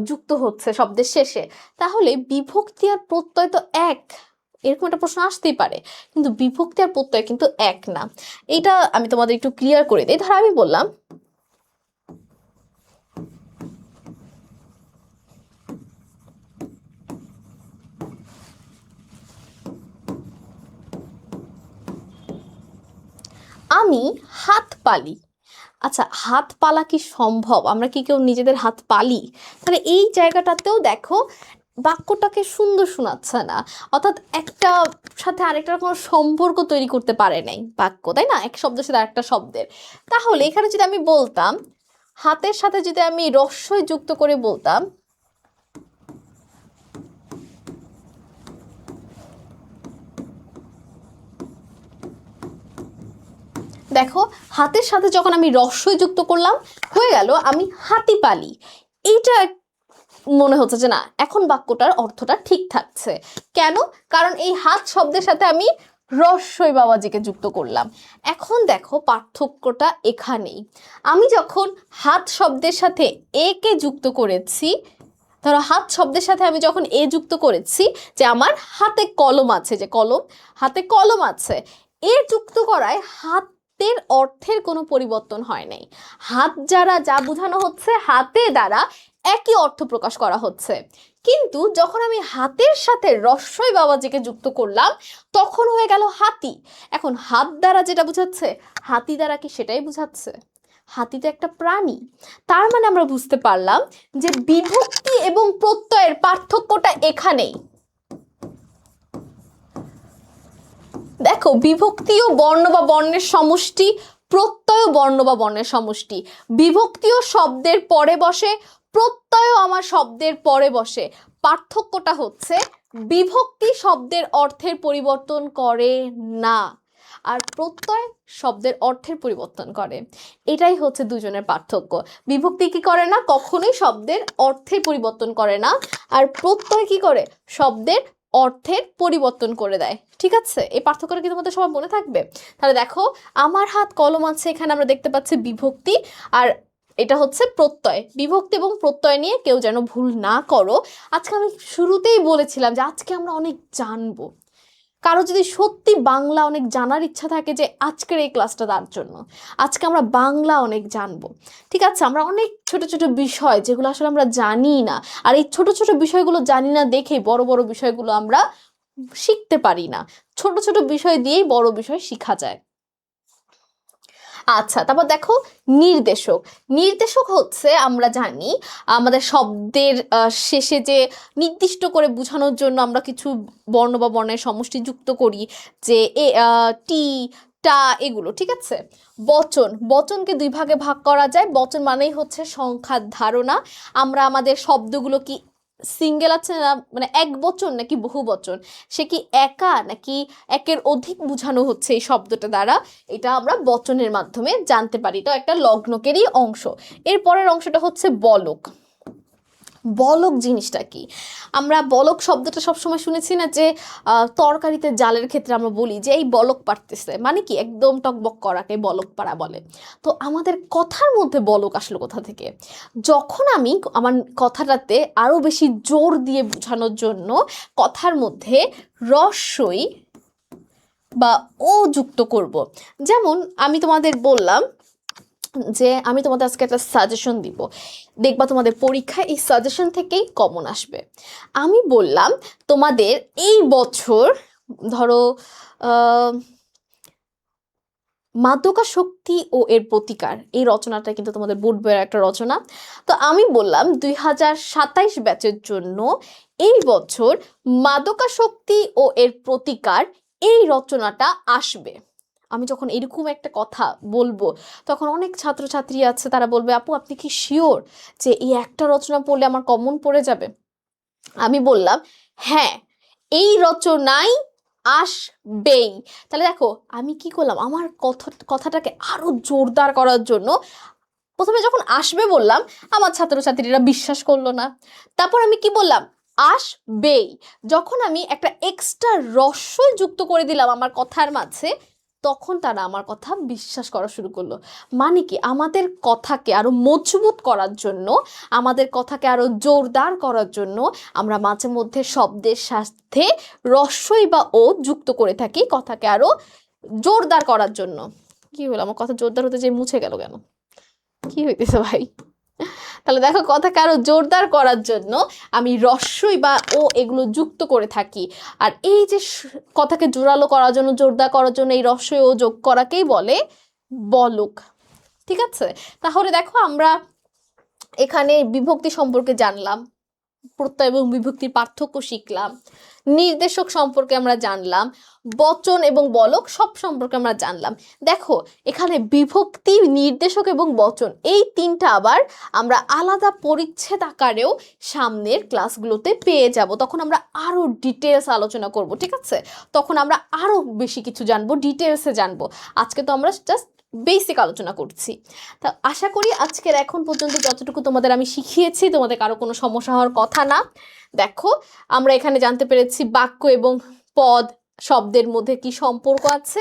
যুক্ত হচ্ছে শব্দের শেষে। তাহলে বিভক্তি আর প্রত্যয় তো এক, এরকম একটা প্রশ্ন আসতেই পারে, কিন্তু বিভক্তি আর প্রত্যয় কিন্তু এক না। এটা আমি তোমাদের একটু ক্লিয়ার করে দিই। ধরো আমি বললাম আমি হাত পালি। আচ্ছা, হাত পালা কি সম্ভব? আমরা কি কেউ নিজেদের হাত পালি? তাহলে এই জায়গাটাতেও দেখো বাক্যটাকে সুন্দর শোনাচ্ছে না, অর্থাৎ একটা সাথে আরেকটার কোনো সম্পর্ক তৈরি করতে পারে নাই বাক্য, তাই না? এক শব্দের সাথে আরেকটা শব্দের। তাহলে এখানে যদি আমি বলতাম, হাতের সাথে যদি আমি রস্বই যুক্ত করে বলতাম, দেখো হাতের সাথে যখন আমি রস্বই যুক্ত করলাম, হয়ে গেল আমি হাতি পালি। এইটা মনে হচ্ছে যে না, এখন বাক্যটার অর্থটা ঠিক থাকছে। কেন? কারণ এই হাত শব্দের সাথে আমি রস্বই বাবাজিকে যুক্ত করলাম। এখন দেখো পার্থক্যটা এখানেই। আমি যখন হাত শব্দের সাথে এ কে যুক্ত করেছি, ধরো হাত শব্দের সাথে আমি যখন এ যুক্ত করেছি, যে আমার হাতে কলম আছে, যে কলম, হাতে কলম আছে, এ যুক্ত করায় হাতের অর্থের কোনো পরিবর্তন হয় নাই। হাত যারা যা বোঝানো হচ্ছে, হাতে দ্বারা একই অর্থ প্রকাশ করা হচ্ছে। কিন্তু যখন আমি হাতের সাথে রস্বই বাবাজিকে যুক্ত করলাম, তখন হয়ে গেল হাতি। এখন হাত দ্বারা যেটা বোঝাচ্ছে, হাতি দ্বারা কি সেটাই বোঝাচ্ছে? হাতি তো একটা প্রাণী। তার মানে আমরা বুঝতে পারলাম যে বিভক্তি এবং প্রত্যয়ের পার্থক্যটা এখানেই। দেখো বিভক্তিও বর্ণ বা বর্ণের সমষ্টি, প্রত্যয় বর্ণ বা বর্ণের সমষ্টি। বিভক্তিও শব্দের পরে বসে, প্রত্যয় আমার শব্দের পরে বসে। পার্থক্যটা হচ্ছে বিভক্তি শব্দের অর্থের পরিবর্তন করে না, আর প্রত্যয় শব্দের অর্থের পরিবর্তন করে। এটাই হচ্ছে দুজনের পার্থক্য। বিভক্তি কি করে না? কখনোই শব্দের অর্থের পরিবর্তন করে না, আর প্রত্যয় কি করে? শব্দের অর্থের পরিবর্তন করে দেয়, ঠিক আছে? এই পার্থক্যটা কি তোমাদের সবার মনে থাকবে? তাহলে দেখো আমার হাত কলম আছে, এখানে আমরা দেখতে পাচ্ছি বিভক্তি, আর এটা হচ্ছে প্রত্যয়। বিভক্তি এবং প্রত্যয় নিয়ে কেউ যেন ভুল না করো। আজকে আমি শুরুতেই বলেছিলাম যে আজকে আমরা অনেক জানবো। কারো যদি সত্যি বাংলা অনেক জানার ইচ্ছা থাকে, যে আজকের এই ক্লাসটা তার জন্য। আজকে আমরা বাংলা অনেক জানবো, ঠিক আছে? আমরা অনেক ছোট ছোট বিষয় যেগুলো আসলে আমরা জানি না, আর এই ছোট ছোট বিষয়গুলো জানি না দেখেই বড় বড় বিষয়গুলো আমরা শিখতে পারি না। ছোট ছোট বিষয় দিয়েই বড় বিষয় শেখা যায়। আচ্ছা, তারপর দেখো নির্দেশক। নির্দেশক হচ্ছে আমরা জানি আমাদের শব্দের শেষে যে নির্দিষ্ট করে বোঝানোর জন্য আমরা কিছু বর্ণ বা বর্ণের সমষ্টি যুক্ত করি, যে টি, টা, এগুলো, ঠিক আছে। বচন, বচনকে দুই ভাগে ভাগ করা যায়। বচন মানেই হচ্ছে সংখ্যার ধারণা। আমরা আমাদের শব্দগুলো কি সিঙ্গেল আছে না, মানে এক বচন নাকি বহু বচন, সে কি একা নাকি একের অধিক বোঝানো হচ্ছে এই শব্দটা দ্বারা, এটা আমরা বচনের মাধ্যমে জানতে পারি। তো একটা লগ্নকেরই অংশ। এর পরের অংশটা হচ্ছে বলক। বলক জিনিসটা কি? আমরা বলক শব্দটা সবসময় শুনেছি না, যে তরকারিতে জালের ক্ষেত্রে আমরা বলি যে এই বলক পাড়তেছে, মানে কি একদম টকবক করাকে বলক পাড়া বলে। তো আমাদের কথার মধ্যে বলক আসলো কোথা থেকে? যখন আমি আমার কথাটাতে আরো বেশি জোর দিয়ে বোঝানোর জন্য কথার মধ্যে রস্যই বা ও যুক্ত করব। যেমন আমি তোমাদের বললাম যে আমি তোমাদের আজকে একটা সাজেশন দিব, দেখবা তোমাদের পরীক্ষায় এই সাজেশন থেকেই কমন আসবে। আমি বললাম তোমাদের এই বছর ধরো মাদকাসক্তি ও এর প্রতিকার, এই রচনাটা কিন্তু তোমাদের বোর্ড বইয়ের একটা রচনা। তো আমি বললাম 2027 ব্যাচের জন্য এই বছর মাদকাসক্তি ও এর প্রতিকার এই রচনাটা আসবে। আমি যখন এরকম একটা কথা বলবো, তখন অনেক ছাত্রছাত্রী আছে, তারা বলবে আপু আপনি কি শিওর যে এই একটা রচনা পড়লে আমার কমন পড়ে যাবে? আমি বললাম হ্যাঁ, এই রচনাই আসবেই। তাহলে দেখো আমি কি করলাম, আমার কথাটাকে আরো জোরদার করার জন্য প্রথমে যখন আসবে বললাম, আমার ছাত্রছাত্রীরা বিশ্বাস করলো না। তারপর আমি কি বললাম, আসবেই। যখন আমি একটা এক্সট্রা রস্যই যুক্ত করে দিলাম আমার কথার মাঝে, তখন তারা আমার কথা বিশ্বাস করা শুরু করলো। মানে কি, আমাদের কথাকে আরো মজবুত করার জন্য, আমাদের কথাকে আরো জোরদার করার জন্য আমরা মাঝে মধ্যে শব্দের সাথে রস্যই বা ও যুক্ত করে থাকি, কথাকে আরো জোরদার করার জন্য। কি হলো, আমার কথা জোরদার হতে যে মুছে গেল কেন? কি হইতেছে ভাই? তাহলে দেখো, কথাকে আরো জোরদার করার জন্য আমি রস্যই বা ও এগুলো যুক্ত করে থাকি। আর এই যে কথাকে জোরালো করার জন্য, জোরদার করার জন্য এই রস্যই ও যোগ করাকেই বলে বলক। ঠিক আছে, তাহলে দেখো আমরা এখানে বিভক্তি সম্পর্কে জানলাম, প্রত্যয় এবং বিভক্তির পার্থক্য শিখলাম, নির্দেশক সম্পর্কে আমরা জানলাম, বচন এবং বলক সব সম্পর্কে আমরা জানলাম। দেখো এখানে বিভক্তি, নির্দেশক এবং বচন এই তিনটা আবার আমরা আলাদা পরিচ্ছেদ আকারেও সামনের ক্লাসগুলোতে পেয়ে যাব। তখন আমরা আরো ডিটেলস আলোচনা করব, ঠিক আছে? তখন আমরা আরো বেশি কিছু জানবো, ডিটেলসে জানবো। আজকে তো আমরা জাস্ট বেসিক আলোচনা করছি। তা আশা করি আজকের এখন পর্যন্ত যতটুকু তোমাদের আমি শিখিয়েছি তোমাদের কারো কোনো সমস্যা হওয়ার কথা না। দেখো আমরা এখানে জানতে পেরেছি বাক্য এবং পদ শব্দের মধ্যে কি সম্পর্ক আছে।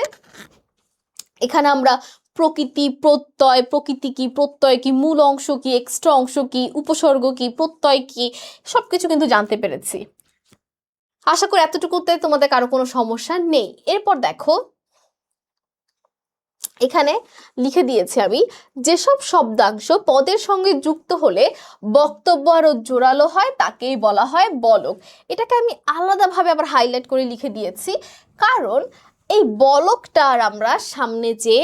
এখানে আমরা প্রকৃতি, প্রত্যয়, প্রকৃতি কি, প্রত্যয় কি, মূল অংশ কি, এক্সট্রা অংশ কি, উপসর্গ কি, প্রত্যয় কি, সবকিছু কিন্তু জানতে পেরেছি। আশা করি এতটুকুতে তোমাদের কারো কোনো সমস্যা নেই। এরপর দেখো এখানে লিখে দিয়েছি আমি, যেসব শব্দাংশ পদের সঙ্গে যুক্ত হলে বক্তব্য আরো জোরালো হয় তাকেই বলা হয় বলক। এটাকে আমি আলাদাভাবে আবার হাইলাইট করে লিখে দিয়েছি, কারণ এই বলকটা আর আমরা সামনে যে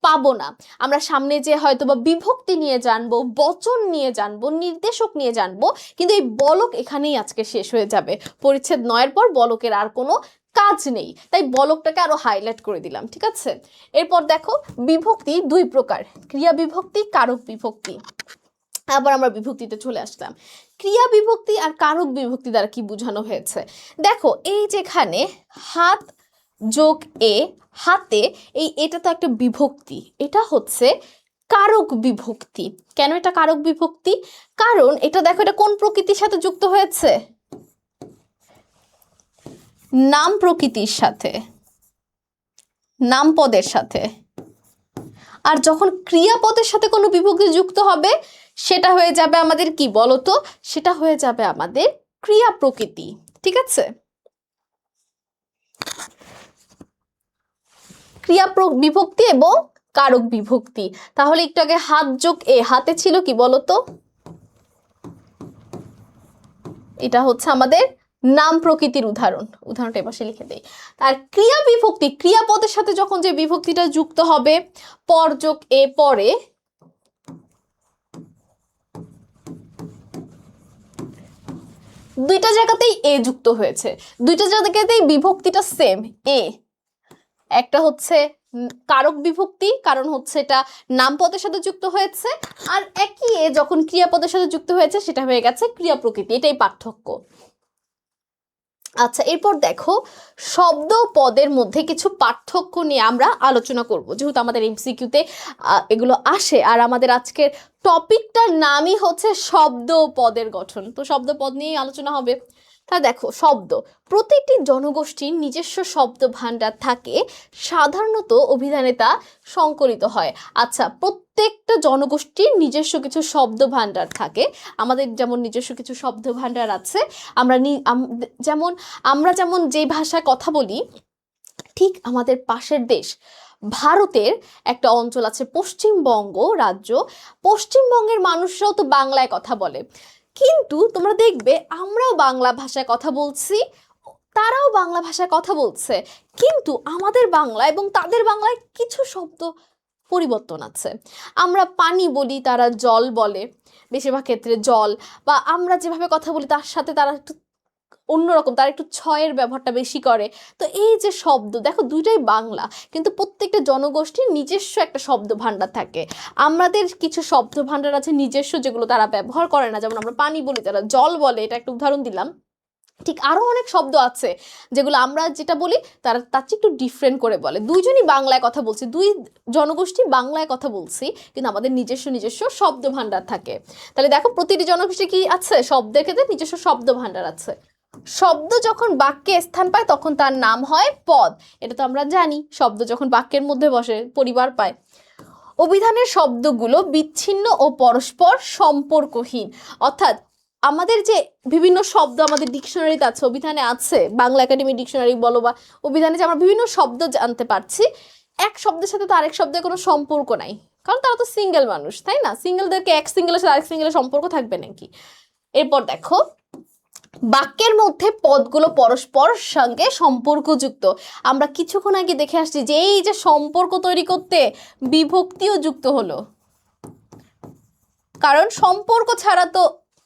পাবো না। আমরা সামনে যে হয়তো বা বিভক্তি নিয়ে জানবো, বচন নিয়ে জানবো, নির্দেশক নিয়ে জানবো, কিন্তু এই বলক এখানেই আজকে শেষ হয়ে যাবে। পরিচ্ছেদ 9 পর বলকের আর কোনো কাজ নেই, তাই বলকটাকে আরো হাইলাইট করে দিলাম, ঠিক আছে? এরপর দেখো বিভক্তি দুই প্রকার, ক্রিয়া বিভক্তি, কারক বিভক্তি। আবার আমরা বিভক্তিতে চলে আসলাম। ক্রিয়া বিভক্তি আর কারক বিভক্তি দ্বারা কি বোঝানো হয়েছে? দেখো এই যেখানে হাত যোগ এ, হাতে, এটা তো একটা বিভক্তি, এটা হচ্ছে কারক বিভক্তি। কেন এটা কারক বিভক্তি? কারণ এটা দেখো, এটা কোন প্রকৃতির সাথে যুক্ত হয়েছে? নাম প্রকৃতির সাথে, নাম পদের সাথে। আর যখন ক্রিয়াপদের সাথে কোনো বিভক্তি যুক্ত হবে সেটা হয়ে যাবে আমাদের কি বলতো? সেটা হয়ে যাবে আমাদের ক্রিয়া প্রকৃতি, ঠিক আছে? ক্রিয়া বিভক্তি এবং কারক বিভক্তি। তাহলে একটু আগে হাত যোগ এ, হাতে ছিল কি বলতো? এটা হচ্ছে আমাদের নাম প্রকৃতির উদাহরণটা এপাশে লিখে দেই। আর ক্রিয়া বিভক্তি, ক্রিয়াপদের সাথে যখন যে বিভক্তিটা যুক্ত হবে, পর যোগ এ পরে, দুইটা জায়গাতেই এ যুক্ত হয়েছে, দুইটা জায়গাতেই বিভক্তিটা সেম এ। একটা হচ্ছে কারক বিভক্তি, কারণ হচ্ছে এটা নামপদের সাথে যুক্ত হয়েছে, আর একই এ যখন ক্রিয়াপদের সাথে যুক্ত হয়েছে সেটা হয়ে গেছে ক্রিয়া প্রকৃতি, এটাই পার্থক্য। আচ্ছা, এরপর দেখো শব্দ পদের মধ্যে কিছু পার্থক্য নিয়ে আমরা আলোচনা করব, যেহেতু আমাদের এমসিকিউতে এগুলো আসে, আর আমাদের আজকের টপিকটার নামই হচ্ছে শব্দ পদের গঠন, তো শব্দ পদ নিয়েই আলোচনা হবে। তা দেখো, শব্দ, প্রতিটি জনগোষ্ঠীর নিজস্ব শব্দ ভাণ্ডার থাকে, সাধারণত অভিধানে তা সংকলিত হয়। আচ্ছা, প্রত্যেকটা জনগোষ্ঠীর নিজস্ব কিছু শব্দ ভাণ্ডার থাকে, আমাদের যেমন নিজস্ব কিছু শব্দ ভাণ্ডার আছে, আমরা যেমন যে ভাষায় কথা বলি, ঠিক আমাদের পাশের দেশ ভারতের একটা অঞ্চল আছে পশ্চিমবঙ্গ রাজ্য, পশ্চিমবঙ্গের মানুষরাও তো বাংলায় কথা বলে, কিন্তু তোমরা দেখবে আমরাও বাংলা ভাষায় কথা বলছি, তারাও বাংলা ভাষায় কথা বলছে, কিন্তু আমাদের বাংলা এবং তাদের বাংলায় কিছু শব্দ পরিবর্তন আছে। আমরা পানি বলি, তারা জল বলে, বেশিরভাগ ক্ষেত্রে জল, বা আমরা যেভাবে কথা বলি তার সাথে তারা একটু অন্যরকম, তারা একটু ছয়ের ব্যবহারটা বেশি করে। তো এই যে শব্দ, দেখো দুইটাই বাংলা, কিন্তু প্রত্যেকটা জনগোষ্ঠীর নিজস্ব একটা শব্দ ভাণ্ডার থাকে। আমাদের কিছু শব্দ ভাণ্ডার আছে নিজস্ব, যেগুলো তারা ব্যবহার করে না, যেমন আমরা পানি বলি, তারা জল বলে, এটা একটা উদাহরণ দিলাম। ঠিক আরো অনেক শব্দ আছে যেগুলো আমরা যেটা বলি তারা তার চেয়ে একটু ডিফারেন্ট করে বলে। দুইজনই বাংলায় কথা বলছি, দুই জনগোষ্ঠী বাংলায় কথা বলছি, কিন্তু আমাদের নিজস্ব নিজস্ব শব্দ ভাণ্ডার থাকে। তাহলে দেখো প্রতিটি জনগোষ্ঠী কি আছে, শব্দের ক্ষেত্রে নিজস্ব শব্দ ভাণ্ডার আছে। শব্দ যখন বাক্যে স্থান পায় তখন তার নাম হয় পদ, এটা তো আমরা জানি, শব্দ যখন বাক্যের মধ্যে বসে পরিবার পায়। অভিধানের শব্দগুলো বিচ্ছিন্ন ও পরস্পর সম্পর্কহীন, অর্থাৎ আমাদের যে বিভিন্ন শব্দ আমাদের ডিকশনারিতে আছে, অভিধানে আছে, বাংলা একাডেমি ডিকশনারি বলো বা অভিধানে যে আমরা বিভিন্ন শব্দ জানতে পারছি, এক শব্দের সাথে তো আরেক শব্দের কোনো সম্পর্ক নাই, কারণ তারা তো সিঙ্গেল মানুষ, তাই না? সিঙ্গেলদেরকে এক সিঙ্গেলের সাথে আরেক সিঙ্গেলের সম্পর্ক থাকবে নাকি? এরপর দেখো, বাক্যের মধ্যে পদগুলো পরস্পর সঙ্গে সম্পর্কযুক্ত। আমরা কিছুক্ষণ আগে দেখে আসছি যে এই যে সম্পর্ক তৈরি করতে বিভক্তিও যুক্ত হলো, কারণ সম্পর্ক ছাড়া তো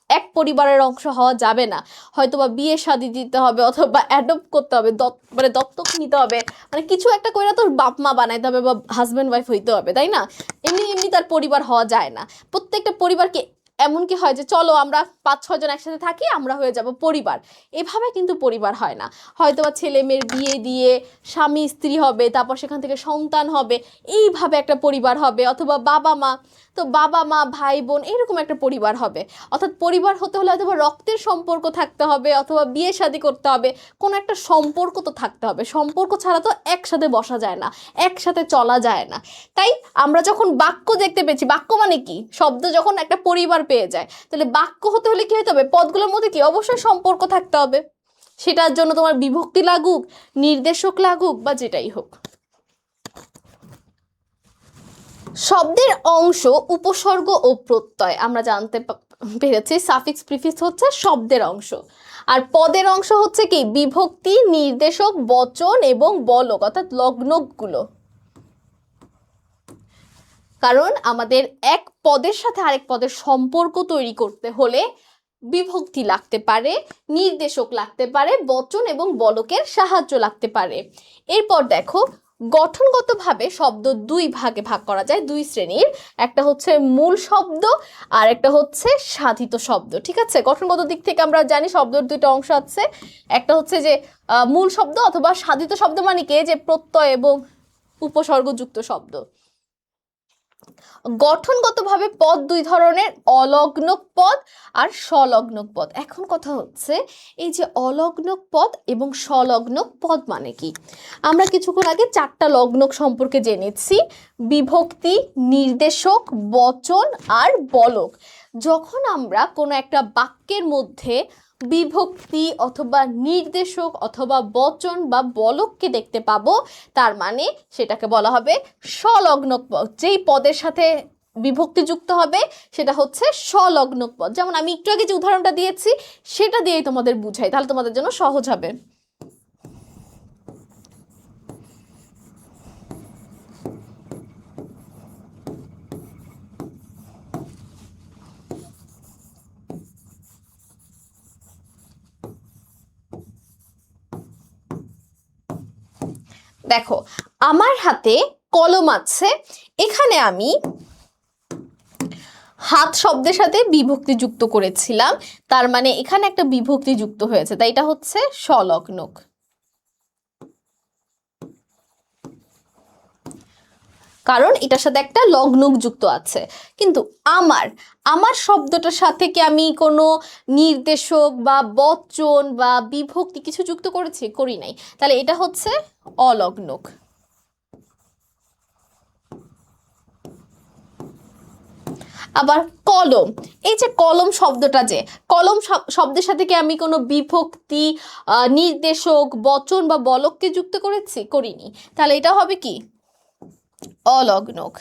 এক পরিবারের অংশ হওয়া যাবে না, হয়তোবা বিয়ে শাদী দিতে হবে, অথবা অ্যাডপ্ট করতে হবে, মানে দত্তক নিতে হবে, মানে কিছু একটা করে তোর বাপ মা বানাইতে হবে, বা হাজব্যান্ড ওয়াইফ হইতে হবে, তাই না? এমনি এমনি তার পরিবার হওয়া যায় না। প্রত্যেকটা পরিবারকে এমনকি হয় যে চলো আমরা 5-6 জন একসাথে থাকি, আমরা হয়ে যাব পরিবার, এভাবে কিন্তু পরিবার হয় না। হয়তোবা ছেলে মেয়ের বিয়ে দিয়ে স্বামী স্ত্রী হবে, তারপর সেখান থেকে সন্তান হবে, এইভাবে একটা পরিবার হবে, অথবা বাবা মা, তো বাবা মা ভাই বোন এরকম একটা পরিবার হবে। অর্থাৎ পরিবার হতে হলে অথবা রক্তের সম্পর্ক থাকতে হবে, অথবা বিয়ে শাদী করতে হবে, কোনো একটা সম্পর্ক তো থাকতে হবে, সম্পর্ক ছাড়া তো একসাথে বসা যায় না, একসাথে চলা যায় না। তাই আমরা যখন বাক্য দেখতে পেয়েছি, বাক্য মানে কি, শব্দ যখন একটা পরিবার পেয়ে যায়, তাহলে বাক্য হতে হলে কি হতে হবে, পদগুলোর মধ্যে কি অবশ্যই সম্পর্ক থাকতে হবে, সেটার জন্য তোমার বিভক্তি লাগুক, নির্দেশক লাগুক, বা যেটাই হোক। শব্দের অংশ উপসর্গ ও প্রত্যয়, আমরা জানতে পেরেছি সাফিক্স প্রিফিক্স হচ্ছে শব্দের অংশ, আর পদের অংশ হচ্ছে কি বিভক্তি, নির্দেশক, বচন এবং বলক, অর্থাৎ লগ্নকগুলো। কারণ আমাদের এক পদের সাথে আরেক পদের সম্পর্ক তৈরি করতে হলে বিভক্তি লাগতে পারে, নির্দেশক লাগতে পারে, বচন এবং বলকের সাহায্য লাগতে পারে। এরপর দেখো, গঠনগতভাবে শব্দ দুই ভাগে ভাগ করা যায়, দুই শ্রেণীর, একটা হচ্ছে মূল শব্দ আর একটা হচ্ছে সাধিত শব্দ। ঠিক আছে, গঠনগত দিক থেকে আমরা জানি শব্দের দুইটা অংশ আছে, একটা হচ্ছে যে মূল শব্দ, অথবা সাধিত শব্দ মানে কি, যে প্রত্যয় এবং উপসর্গযুক্ত শব্দ। গঠনগতভাবে পদ দুই ধরনের, অলগ্নক পদ আর সলগ্নক পদ। এখন কথা হচ্ছে এই যে অলগ্নক পদ এবং সলগ্নক পদ মানে কি, আমরা কিছুক্ষণ আগে 4টা লগ্নক সম্পর্কে জেনেছি, বিভক্তি, নির্দেশক, বচন আর বলক। যখন আমরা কোনো একটা বাক্যের মধ্যে বিভক্তি অথবা নির্দেশক অথবা বচন বা বলককে দেখতে পাবো, তার মানে সেটাকে বলা হবে সলগ্নক পদ। যেই পদের সাথে বিভক্তিযুক্ত হবে সেটা হচ্ছে স্বলগ্নক পদ। যেমন আমি একটু আগে যে উদাহরণটা দিয়েছি সেটা দিয়েই তোমাদের বুঝাই, তাহলে তোমাদের জন্য সহজ হবে। দেখো আমার হাতে কলম আছে, এখানে আমি হাত শব্দের সাথে বিভক্তি যুক্ত করেছিলাম, তার মানে এখানে একটা বিভক্তি যুক্ত হয়েছে, তাই এটা হচ্ছে স্বলগ্নক। কারণ এটার সাথে একটা লগ্নক যুক্ত আছে। কিন্তু আমার আমার শব্দটার সাথে কি আমি কোনো নির্দেশক বা বচন বা বিভক্তি কিছু যুক্ত করেছি? করি নাই, তাহলে এটা হচ্ছে অলগ্নক। আবার কলম, এই যে কলম শব্দটা, যে কলম শব্দের সাথে কি আমি কোনো বিভক্তি, নির্দেশক, বচন বা বলককে যুক্ত করেছি? করিনি, তাহলে এটা হবে কি? অলগ্নক।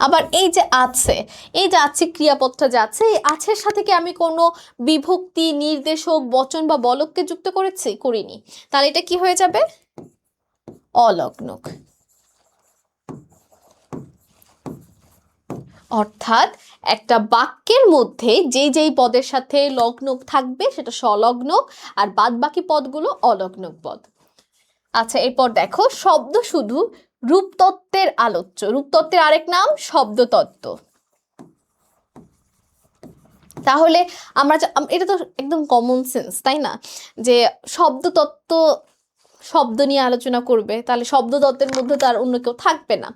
আবার এই যে আছে, এই যে আছে ক্রিয়াপদটা যে আছে, এই আছের সাথে কি আমি কোনো বিভক্তি, নির্দেশক, বচন বা বলককে যুক্ত করেছি? করিনি, তাহলে এটা কি হয়ে যাবে? অলগ্নক। অর্থাৎ একটা বাক্যের মধ্যে যেই যেই পদের সাথে লগ্নক থাকবে সেটা স্বলগ্নক, আর বাদ বাকি পদগুলো অলগ্নক পদ। আচ্ছা, এরপর দেখো শব্দ শুধু রূপতত্ত্বের আলোচ্য। রূপতত্ত্বের আরেক নাম শব্দতত্ত্ব। তাহলে আমরা এটা তো একদম কমন সেন্স, তাই না, যে শব্দতত্ত্ব শব্দ নিয়ে আলোচনা করবে, তাহলে শব্দতত্ত্বের মধ্যে তো আর অন্য কেউ থাকবে না।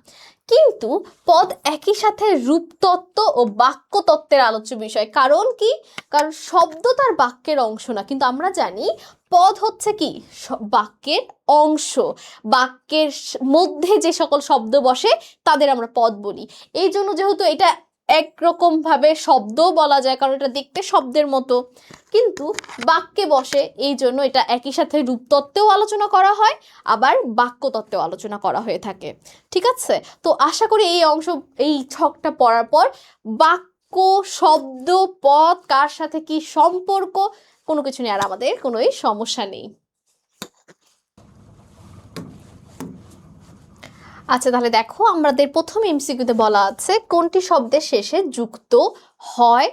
কিন্তু পদ একই সাথে রূপতত্ত্ব ও বাক্যতত্ত্বের আলোচ্য বিষয়। কারণ কি? কারণ শব্দ তার বাক্যের অংশ না, কিন্তু আমরা জানি পদ হচ্ছে কি? বাক্যের অংশ। বাক্যের মধ্যে যে সকল শব্দ বসে তাদের আমরা পদ বলি। এই জন্য যেহেতু এটা একরকম ভাবে শব্দও বলা যায়, কারণ এটা দেখতে শব্দের মতো, কিন্তু বাক্যে বসে, এই জন্য এটা একই সাথে রূপতত্ত্বেও আলোচনা করা হয়, আবার বাক্যতত্ত্বেও আলোচনা করা হয়ে থাকে। ঠিক আছে, তো আশা করি এই অংশ, এই ছকটা পড়ার পর বাক্য, শব্দ, পদ কার সাথে কি সম্পর্ক, কোনো কিছু নিয়ে আর আমাদের কোনোই সমস্যা নেই। আচ্ছা, তাহলে দেখো আমাদের প্রথম এমসিকিউতে বলা আছে কোনটি শব্দের শেষে যুক্ত হয়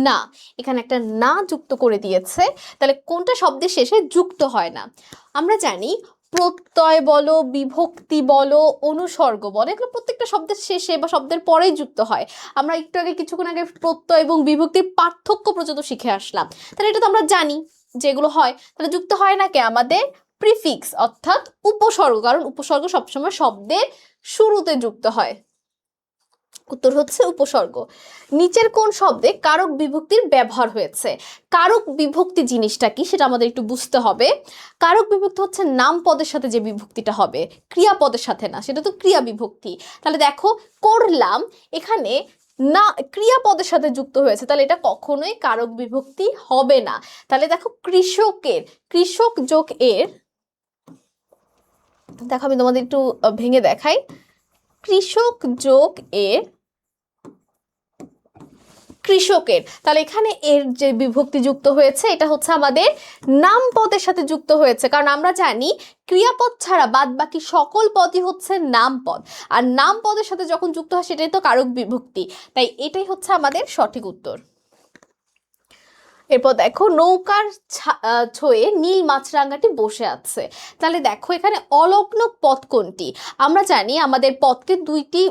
না। এখানে একটা না যুক্ত করে দিয়েছে, তাহলে কোনটা শব্দের শেষে যুক্ত হয় না? আমরা জানি প্রত্যয় বলো, বিভক্তি বলো, অনুসর্গ বলো, এগুলো প্রত্যেকটা শব্দের শেষে বা শব্দের পরেই যুক্ত হয়। আমরা একটু আগে, কিছুক্ষণ আগে প্রত্যয় এবং বিভক্তির পার্থক্য পর্যন্ত শিখে আসলাম, তাহলে এটা তো আমরা জানি যেগুলো হয়। তাহলে যুক্ত হয় না কে? আমাদের প্রিফিক্স অর্থাৎ উপসর্গ, কারণ উপসর্গ সবসময় শব্দের শুরুতে যুক্ত হয়। উত্তর হচ্ছে উপসর্গ। নিচের কোন শব্দে কারক বিভক্তির ব্যবহার হয়েছে? কারক বিভক্তি জিনিসটা কি সেটা আমাদের একটু বুঝতে হবে। কারক বিভক্তি হচ্ছে নাম পদের সাথে যে বিভক্তিটা হবে, ক্রিয়াপদের সাথে না, সেটা তো ক্রিয়া বিভক্তি। তাহলে দেখো করলাম, এখানে না ক্রিয়াপদের সাথে যুক্ত হয়েছে, তাহলে এটা কখনোই কারক বিভক্তি হবে না। তাহলে দেখো কৃষকের, কৃষক যোগ এর, দেখো আমি তোমাদের একটু ভেঙে দেখাই, কৃষক যোগ এর কৃষকের, তাহলে এখানে এর যে বিভক্তি যুক্ত হয়েছে এটা হচ্ছে আমাদের নাম পদের সাথে যুক্ত হয়েছে, কারণ আমরা জানি ক্রিয়াপদ ছাড়া বাদ বাকি সকল পদই হচ্ছে নাম পদ, আর নাম পদের সাথে যখন যুক্ত হয় সেটাই তো কারক বিভক্তি, তাই এটাই হচ্ছে আমাদের সঠিক উত্তর। এরপর দেখো নৌকার ছয়ে নীল মাছরাঙাটি বসে আছে, তাহলে দেখো এখানে অলগ্নক পদ কোনটি? আমরা জানি আমাদের পদকে দুইটি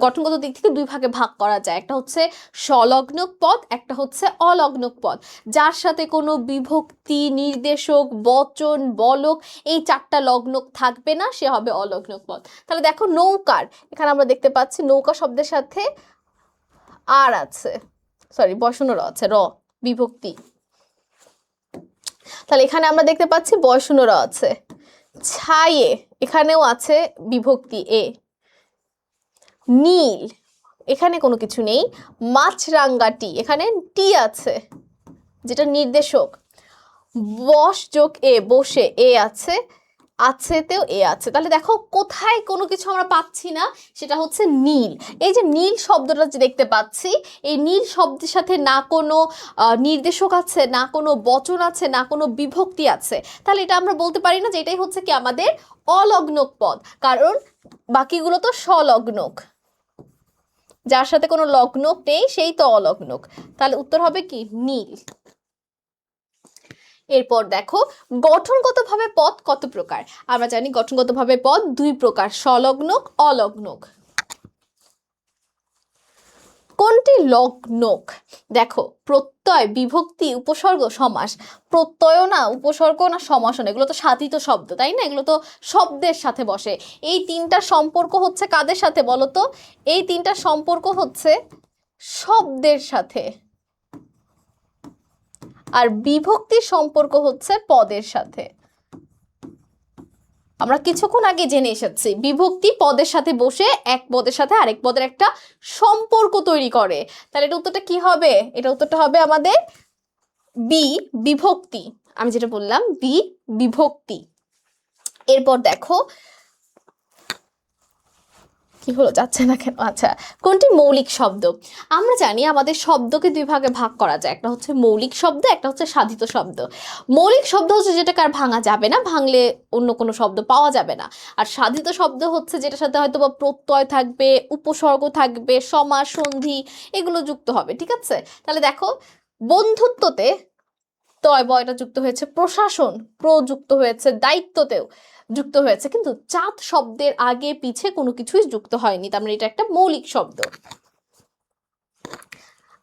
গঠনগত দিক থেকে দুই ভাগে ভাগ করা যায়, একটা হচ্ছে স্বলগ্নক পদ, একটা হচ্ছে অলগ্নক পদ, যার সাথে কোনো বিভক্তি, নির্দেশক, বচন, বলক এই চারটা লগ্নক থাকবে না, সে হবে অলগ্নক পদ। তাহলে দেখো নৌকার, এখানে আমরা দেখতে পাচ্ছি নৌকা শব্দের সাথে আর আছে, সরি বসন র আছে, র বিভক্তি, তাহলে এখানে আমরা দেখতে পাচ্ছি বয়সূন্যরা আছে। ছায়ে এখানেও আছে বিভক্তি এ। নীল এখানে কোনো কিছু নেই। মাছরাঙ্গাটি এখানে টি আছে যেটা নির্দেশক। বস যোগ এ, বসে এ আছে। আছেতেও এ আছে, তাহলে দেখো কোথায় কোনো কিছু আমরা পাচ্ছি না, সেটা হচ্ছে নীল। এই যে নীল শব্দটা যে দেখতে পাচ্ছি, এই নীল শব্দের সাথে না কোনো নির্দেশক আছে, না কোনো বচন আছে, না কোনো বিভক্তি আছে, তাহলে এটা আমরা বলতে পারি না যে এটাই হচ্ছে কি আমাদের অলগ্নক পদ, কারণ বাকিগুলো তো সলগ্নক, যার সাথে কোনো লগ্নক নেই সেই তো অলগ্নক। তাহলে উত্তর হবে কি নীল। এরপর দেখো গঠনগতভাবে পদ কত প্রকার। আমরা জানি গঠনগতভাবে পদ দুই প্রকার, সলগ্নক, অলগ্নক। কোনটি লগ্নক? দেখো প্রত্যয়, বিভক্তি, উপসর্গ, সমাস। প্রত্যয় না, উপসর্গ না, সমাস না, এগুলো তো সাধিত শব্দ, তাই না? এগুলো তো শব্দের সাথে বসে। এই তিনটা সম্পর্ক হচ্ছে কাদের সাথে বলো তো? এই তিনটা সম্পর্ক হচ্ছে শব্দের সাথে, আর বিভক্তির সম্পর্ক হচ্ছে পদের সাথে। আমরা কিছুক্ষণ আগে জেনে এসেছি বিভক্তি পদের সাথে বসে এক পদের সাথে আরেক পদের একটা সম্পর্ক তৈরি করে। তাহলে এটা উত্তরটা কি হবে? এটা উত্তরটা হবে আমাদের বি, বিভক্তি। আমি যেটা বললাম বি, বিভক্তি। এরপর দেখো কি হলো, যাচ্ছে না কেন? আচ্ছা, কোনটি মৌলিক শব্দ? আমরা জানি আমাদের শব্দকে দুই ভাগে ভাগ করা যায়, একটা হচ্ছে মৌলিক শব্দ, একটা হচ্ছে সাধিত শব্দ। মৌলিক শব্দ হচ্ছে যেটাকে আর ভাঙা যাবে না, ভাঙলে অন্য কোনো শব্দ পাওয়া যাবে না। আর সাধিত শব্দ হচ্ছে যেটার সাথে হয়তো বা প্রত্যয় থাকবে, উপসর্গ থাকবে, সমাস, সন্ধি এগুলো যুক্ত হবে, ঠিক আছে? তাহলে দেখো বন্ধুত্বতে তয় বয়টা যুক্ত হয়েছে, প্রশাসন প্রযুক্ত হয়েছে, দায়িত্বতেও যুক্ত হয়েছে, কিন্তু চাঁদ শব্দের আগে পিছে কোনো কিছুই যুক্ত হয়নি, তার মানে এটা একটা মৌলিক শব্দ।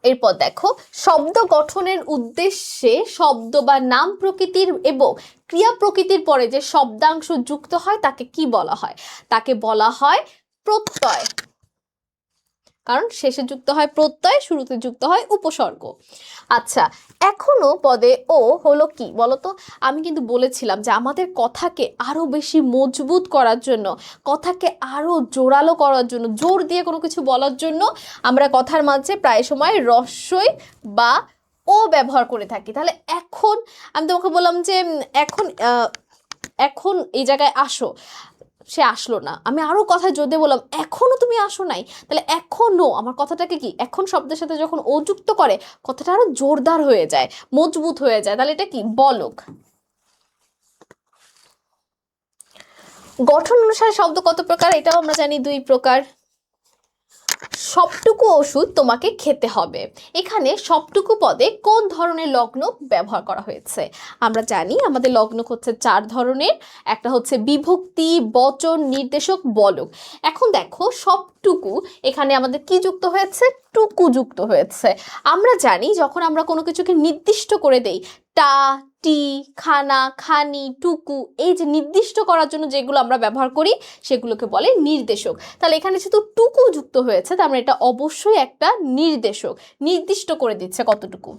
এরপর দেখো শব্দ গঠনের উদ্দেশ্যে শব্দ বা নাম প্রকৃতির এবং ক্রিয়া প্রকৃতির পরে যে শব্দাংশ যুক্ত হয় তাকে কি বলা হয়? তাকে বলা হয় প্রত্যয়, কারণ শেষে যুক্ত হয় প্রত্যয়, শুরুতে যুক্ত হয় উপসর্গ। আচ্ছা, এখনো পদে ও হলো কি বলতো? আমি কিন্তু বলেছিলাম যে আমাদের কথাকে আরো বেশি মজবুত করার জন্য, কথাকে আরো জোরালো করার জন্য, জোর দিয়ে কোনো কিছু বলার জন্য আমরা কথার মাঝে প্রায় সময় রস্বই বা ও ব্যবহার করে থাকি। তাহলে এখন আমি তোমাকে বললাম যে এখন এই জায়গায় আসো, সে আসলো না, আমি আরো কথা যদি বললাম এখনো তুমি আসো নাই, তাহলে এখনো আমার কথাটাকে কি এখন শব্দের সাথে যখন ও যুক্ত করে কথাটা আরো জোরদার হয়ে যায়, মজবুত হয়ে যায়, তাহলে এটা কি বলক। গঠন অনুসারে শব্দ কত প্রকার? এটাও আমরা জানি দুই প্রকার। সবটুকু ওষুধ তোমাকে খেতে হবে, এখানে সবটুকু পদে কোন ধরনের লগ্নক ব্যবহার করা হয়েছে? আমরা জানি আমাদের লগ্নক হচ্ছে চার ধরনের, একটা হচ্ছে বিভক্তি, বচন, নির্দেশক, বলক। এখন দেখো সবটুকু, এখানে আমাদের কি যুক্ত হয়েছে? টুকু যুক্ত হয়েছে। আমরা জানি যখন আমরা কোনো কিছুকে নির্দিষ্ট করে দেই, টা, টি, খানা, খানি, টুকু, এই যে নির্দিষ্ট করার জন্য যেগুলো আমরা ব্যবহার করি সেগুলোকে বলে নির্দেশক। তাহলে এখানে যেহেতু টুকু যুক্ত হয়েছে তার মানে এটা অবশ্যই একটা নির্দেশক, নির্দিষ্ট করে দিচ্ছে কতটুকু।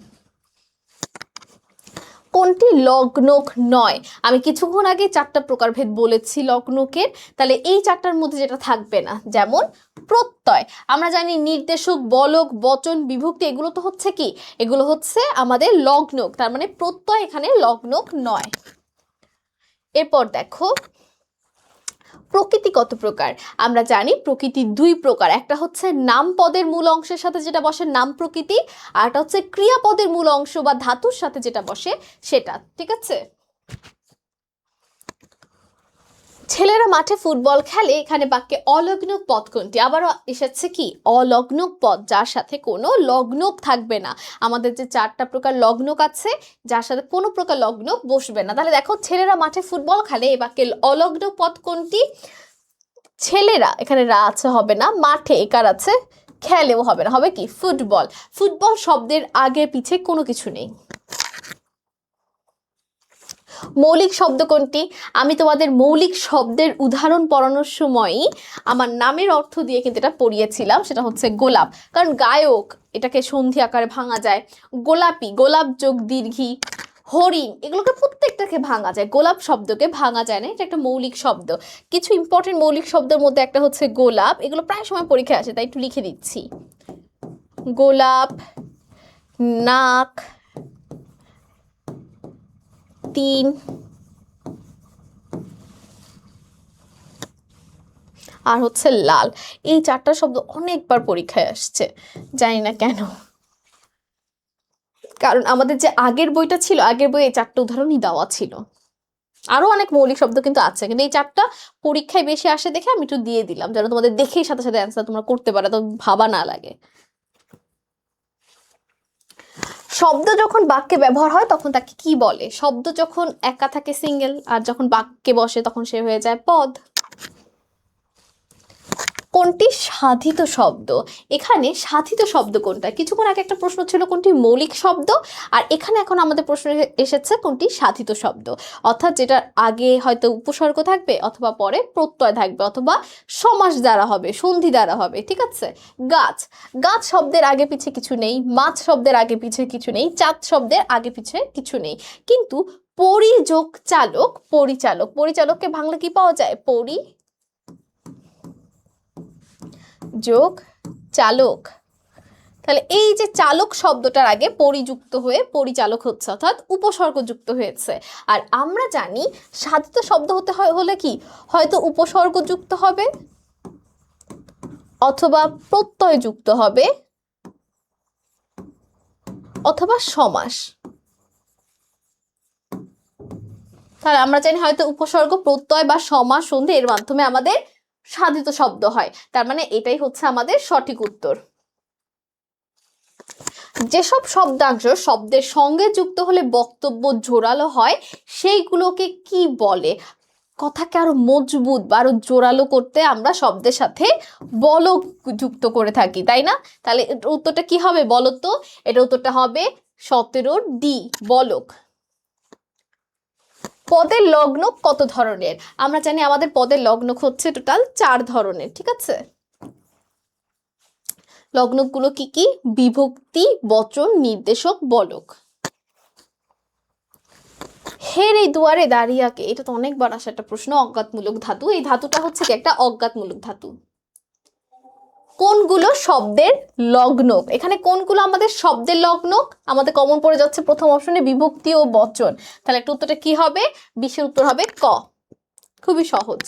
কোনটি লগ্নক নয়? আমি কিছুক্ষণ আগে চারটা প্রকারভেদ বলেছি লগ্নকের, তাহলে এই চারটার মধ্যে যেটা থাকবে না, যেমন প্রত্যয়, আমরা জানি নির্দেশক, বলক, বচন, বিভক্তি এগুলো তো হচ্ছে কি, এগুলো হচ্ছে আমাদের লগ্নক, তার মানে প্রত্যয় এখানে লগ্নক নয়। এরপর দেখো প্রকৃতি কত প্রকার? আমরা জানি প্রকৃতি দুই প্রকার, একটা হচ্ছে নাম পদের মূল অংশের সাথে যেটা বসে নাম প্রকৃতি, আর একটা হচ্ছে ক্রিয়াপদের মূল অংশ বা ধাতুর সাথে যেটা বসে সেটা, ঠিক আছে? ছেলেরা মাঠে ফুটবল খেলে, এখানে বাক্যে অলগ্নক পদ কোনটি? আবারও এসেছে কি অলগ্নক পদ, যার সাথে কোনো লগ্নক থাকবে না। আমাদের যে চারটা প্রকার লগ্নক আছে যার সাথে কোনো প্রকার লগ্নক বসবে না। তাহলে দেখো ছেলেরা মাঠে ফুটবল খেলে, এই বাক্যে অলগ্নক পদ কোনটি? ছেলেরা, এখানে রা আছে হবে না, মাঠে একার আছে, খেলেও হবে না, হবে কি ফুটবল। ফুটবল শব্দের আগে পিছে কোনো কিছু নেই। মৌলিক শব্দ কোনটি? আমি তোমাদের মৌলিক শব্দের উদাহরণ পড়ানোর সময়ই আমার নামের অর্থ দিয়ে কিন্তু এটা পড়িয়েছিলাম, সেটা হচ্ছে গোলাপ, কারণ গায়ক এটাকে সন্ধি আকারে ভাঙা যায়, গোলাপি, গোলাপ যোগ দীর্ঘি, হরিণ এগুলোকে প্রত্যেকটাকে ভাঙা যায়, গোলাপ শব্দকে ভাঙা যায় না, এটা একটা মৌলিক শব্দ। কিছু ইম্পর্টেন্ট মৌলিক শব্দের মধ্যে একটা হচ্ছে গোলাপ, এগুলো প্রায় সময় পরীক্ষায় আসে তাই একটু লিখে দিচ্ছি। গোলাপ, নাক, তিন, আর হচ্ছে লাল। এই 4টা শব্দ অনেকবার পরীক্ষায় আসছে, জানি না কেন, কারণ আমাদের যে আগের বইটা ছিল, আগের বইয়ে এই 4টা উদাহরণই দেওয়া ছিল। আরো অনেক মৌলিক শব্দ কিন্তু আছে, কিন্তু এই 4টা পরীক্ষায় বেশি আসে দেখে আমি একটু দিয়ে দিলাম, যেন তোমাদের দেখেই সাথে সাথে অ্যান্সার তোমরা করতে পারো, তো ভাবা না লাগে। শব্দ যখন বাক্যে ব্যবহার হয় তখন তাকে কি বলে? শব্দ যখন একা থাকে সিঙ্গেল, আর যখন বাক্যে বসে তখন সে হয়ে যায় পদ। কোনটি সাধিত শব্দ? এখানে সাধিত শব্দ কোনটা? কিছুক্ষণ আগে একটা প্রশ্ন ছিল কোনটি মৌলিক শব্দ, আর এখানে এখন আমাদের প্রশ্ন এসেছে কোনটি সাধিত শব্দ, অর্থাৎ যেটার আগে হয়তো উপসর্গ থাকবে, অথবা পরে প্রত্যয় থাকবে, অথবা সমাস দ্বারা হবে, সন্ধি দ্বারা হবে। ঠিক আছে, গাছ, গাছ শব্দের আগে পিছে কিছু নেই, মাছ শব্দের আগে পিছে কিছু নেই, চাঁদ শব্দের আগে পিছে কিছু নেই, কিন্তু পরিযোগ চালক, পরিচালক, পরিচালককে ভাঙলে কি পাওয়া যায়? পরি যোগ চালক। তাহলে এই যে চালক শব্দটার আগে পরিযুক্ত হয়ে পরিচালক হচ্ছে, অর্থাৎ উপসর্গ যুক্ত হয়েছে। আর আমরা জানি সাধিত শব্দ হতে হলে কি, হয়তো উপসর্গ যুক্ত হবে, অথবা প্রত্যয় যুক্ত হবে, অথবা সমাস। তাহলে আমরা জানি হয়তো উপসর্গ, প্রত্যয় বা সমাস, সন্ধি এর মাধ্যমে আমাদের সাধিত শব্দ হয়। তার মানে এটাই হচ্ছে আমাদের সঠিক উত্তর। যেসব শব্দাংশ শব্দের সঙ্গে যুক্ত হলে বক্তব্য জোরালো হয় সেইগুলোকে কি বলে? কথাকে আরো মজবুত বা আরো জোরালো করতে আমরা শব্দের সাথে বলক যুক্ত করে থাকি, তাই না? তাহলে উত্তরটা কি হবে বলো তো? এটা উত্তরটা হবে 17 বলক। পদের লগ্নক কত ধরনের? আমরা জানি আমাদের পদের লগ্নক হচ্ছে টোটাল 4 ধরনের। ঠিক আছে, লগ্নকগুলো কি কি? বিভক্তি, বচন, নির্দেশক, বলক। হের এই দুয়ারে দাঁড়িয়াকে, এটা তো অনেকবার আসা একটা প্রশ্ন। অজ্ঞাতমূলক ধাতু, এই ধাতুটা হচ্ছে কি? একটা অজ্ঞাতমূলক ধাতু। কোনগুলো শব্দের লগ্নক? এখানে কোনগুলো আমাদের শব্দের লগ্নক? আমাদের কমন পড়ে যাচ্ছে প্রথম অপশনে বিভক্তি ও বচন। তাহলে একটা উত্তরটা কি হবে? 20-এর উত্তর হবে ক। খুবই সহজ।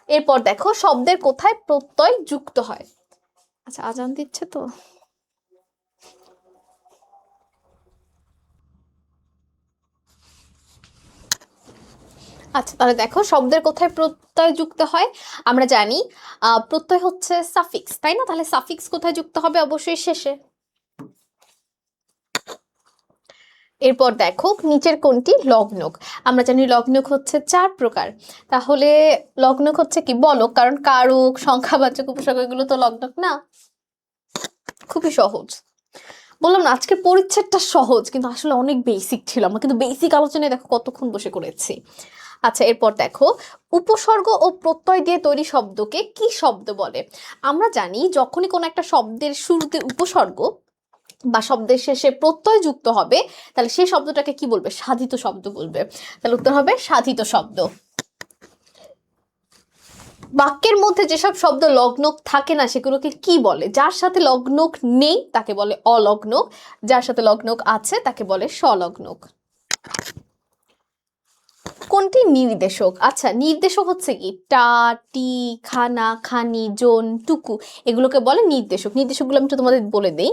এরপর দেখো শব্দের কোথায় প্রত্যয় যুক্ত হয়। আচ্ছা, আজান দিচ্ছে তো। আচ্ছা, তাহলে দেখো শব্দের কোথায় প্রত্যয় যুক্ত হয়। আমরা জানি প্রত্যয় হচ্ছে সাফিক্স, তাই না? তাহলে সাফিক্স কোথায় যুক্ত হবে? অবশ্যই শেষে। এরপর দেখো নিচের কোনটি লগ্নক? আমরা জানি লগ্নক হচ্ছে 4 প্রকার। তাহলে লগ্নক হচ্ছে কি? বলক, কারণ কারক, সংখ্যাবাচক, উপসর্গ এগুলো তো লগ্নক না। খুবই সহজ। বললাম না আজকে পরিচ্ছেদটা সহজ, কিন্তু আসলে অনেক বেসিক ছিল। আমরা কিন্তু বেসিক আলোচনায় দেখো কতক্ষণ বসে করেছি। আচ্ছা, এরপর দেখো উপসর্গ ও প্রত্যয় দিয়ে তৈরি শব্দকে কি শব্দ বলে? আমরা জানি যখনই কোনো একটা শব্দের শুরুতে উপসর্গ বা শব্দের শেষে প্রত্যয় যুক্ত হবে, তাহলে সেই শব্দটাকে কি বলবে? সাধিত শব্দ বলবে। তাহলে উত্তর হবে সাধিত শব্দ। বাক্যের মধ্যে যেসব শব্দ লগ্নক থাকে না সেগুলোকে কি বলে? যার সাথে লগ্নক নেই তাকে বলে অলগ্নক, যার সাথে লগ্নক আছে তাকে বলে সলগ্নক। কোনটি নির্দেশক? আচ্ছা, নির্দেশক হচ্ছে কি? টা, টি, খানা, খানি, জন, টুকু এগুলোকে বলে নির্দেশক। নির্দেশকগুলো আমি একটু তোমাদের বলে দেই।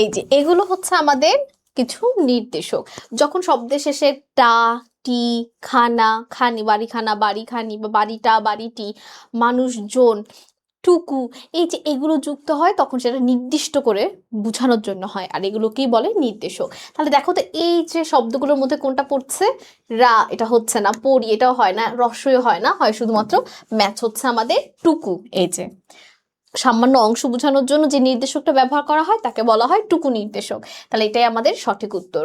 এই যে এগুলো হচ্ছে আমাদের কিছু নির্দেশক। যখন শব্দের শেষে টা, টি, খানা, খানি, বাড়িখানা, বাড়িখানি, বা বাড়িটা, বাড়িটি, মানুষজন, টুকু, এই যে এগুলো যুক্ত হয় তখন সেটা নির্দিষ্ট করে বোঝানোর জন্য হয়, আর এগুলোকেই বলে নির্দেশক। তাহলে দেখো তো এই যে শব্দগুলোর মধ্যে কোনটা পড়ছে? রা, এটা হচ্ছে না। পরি, এটাও হয় না। রস্বই হয় না, হয় শুধুমাত্র ম্যাচ হচ্ছে আমাদের টুকু। এই যে সামান্য অংশ বোঝানোর জন্য যে নির্দেশকটা ব্যবহার করা হয় তাকে বলা হয় টুকু নির্দেশক। তাহলে এটাই আমাদের সঠিক উত্তর।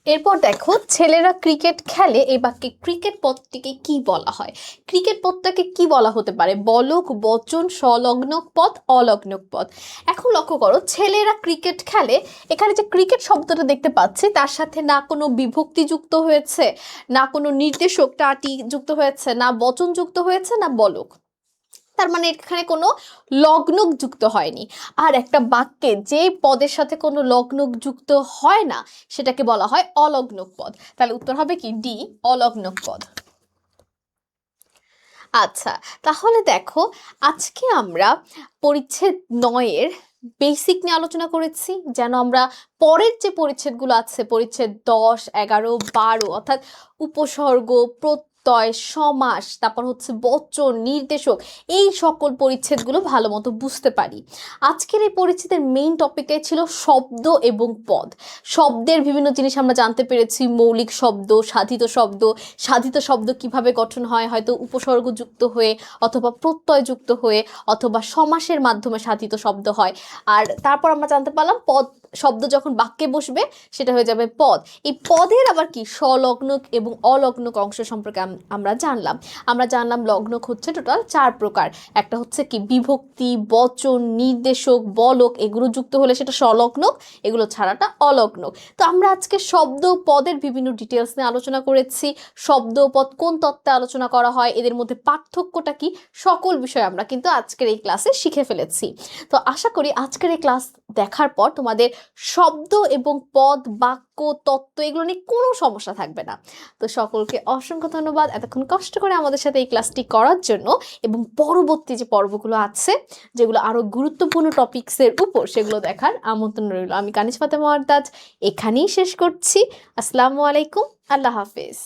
এরপর দেখো, ছেলেরা ক্রিকেট খেলে, এই বাক্যে ক্রিকেট পদটিকে কি বলা হয়? ক্রিকেট পদটাকে কি বলা হতে পারে? বলক, বচন, সলগ্নক পদ, অলগ্নক পদ। এখন লক্ষ্য করো, ছেলেরা ক্রিকেট খেলে, এখানে যে ক্রিকেট শব্দটা দেখতে পাচ্ছি তার সাথে না কোনো বিভক্তি যুক্ত হয়েছে, না কোনো নির্দেশক টাটি যুক্ত হয়েছে, না বচন যুক্ত হয়েছে, না বলক। তার মানে এখানে কোনো লগ্নক যুক্ত হয়নি। আর একটা বাক্যে যে পদের সাথে কোনো লগ্নক যুক্ত হয় না সেটাকে বলা হয় অলগ্নক পদ। তাহলে উত্তর হবে কি ডি, অলগ্নক পদ। আচ্ছা, তাহলে দেখো, আজকে আমরা পরিচ্ছেদ 9-এর বেসিক নিয়ে আলোচনা করেছি, যেন আমরা পরের যে পরিচ্ছেদগুলো আছে, পরিচ্ছেদ 10, 11, 12, অর্থাৎ উপসর্গ, প্রত্যয়, সমাস, তারপর হচ্ছে বচন, নির্দেশক, এই সকল পরিচ্ছেদগুলো ভালো মতো বুঝতে পারি। আজকের এই পরিচ্ছেদের মেইন টপিকটাই ছিল শব্দ এবং পদ। শব্দের বিভিন্ন জিনিস আমরা জানতে পেরেছি, মৌলিক শব্দ, সাধিত শব্দ কিভাবে গঠন হয়, হয়তো উপসর্গ যুক্ত হয়ে, অথবা প্রত্যয় যুক্ত হয়ে, অথবা সমাসের মাধ্যমে সাধিত শব্দ হয়। আর তারপর আমরা জানতে পারলাম পদ শব্দ যখন বাক্যে বসবে সেটা হয়ে যাবে পদ। এই পদের আবার কি স্বলগ্নক এবং অলগ্নক অংশ সম্পর্কে আমরা জানলাম লগ্নক হচ্ছে টোটাল 4 প্রকার। একটা হচ্ছে কি বিভক্তি, বচন, নির্দেশক, বলক, এগুলো যুক্ত হলে সেটা স্বলগ্নক, এগুলো ছাড়াটা অলগ্নক। তো আমরা আজকে শব্দ পদের বিভিন্ন ডিটেলস নিয়ে আলোচনা করেছি। শব্দ পদ কোন তত্ত্বে আলোচনা করা হয়, এদের মধ্যে পার্থক্যটা কি, সকল বিষয় আমরা কিন্তু আজকের এই ক্লাসে শিখে ফেলেছি। তো আশা করি আজকের এই ক্লাস দেখার পর তোমাদের শব্দ এবং পদ, বাক্য, তত্ত্ব এগুলো নিয়ে কোনো সমস্যা থাকবে না। তো সকলকে অসংখ্য ধন্যবাদ এতক্ষণ কষ্ট করে আমাদের সাথে এই ক্লাসটি করার জন্য, এবং পরবর্তী যে পর্বগুলো আছে যেগুলো আরো গুরুত্বপূর্ণ টপিকসের উপর, সেগুলো দেখার আমন্ত্রণ রইল। আমি কানিজ ফাতেমা ওয়ারদাজ এখানেই শেষ করছি। আসসালামু আলাইকুম, আল্লাহ হাফেজ।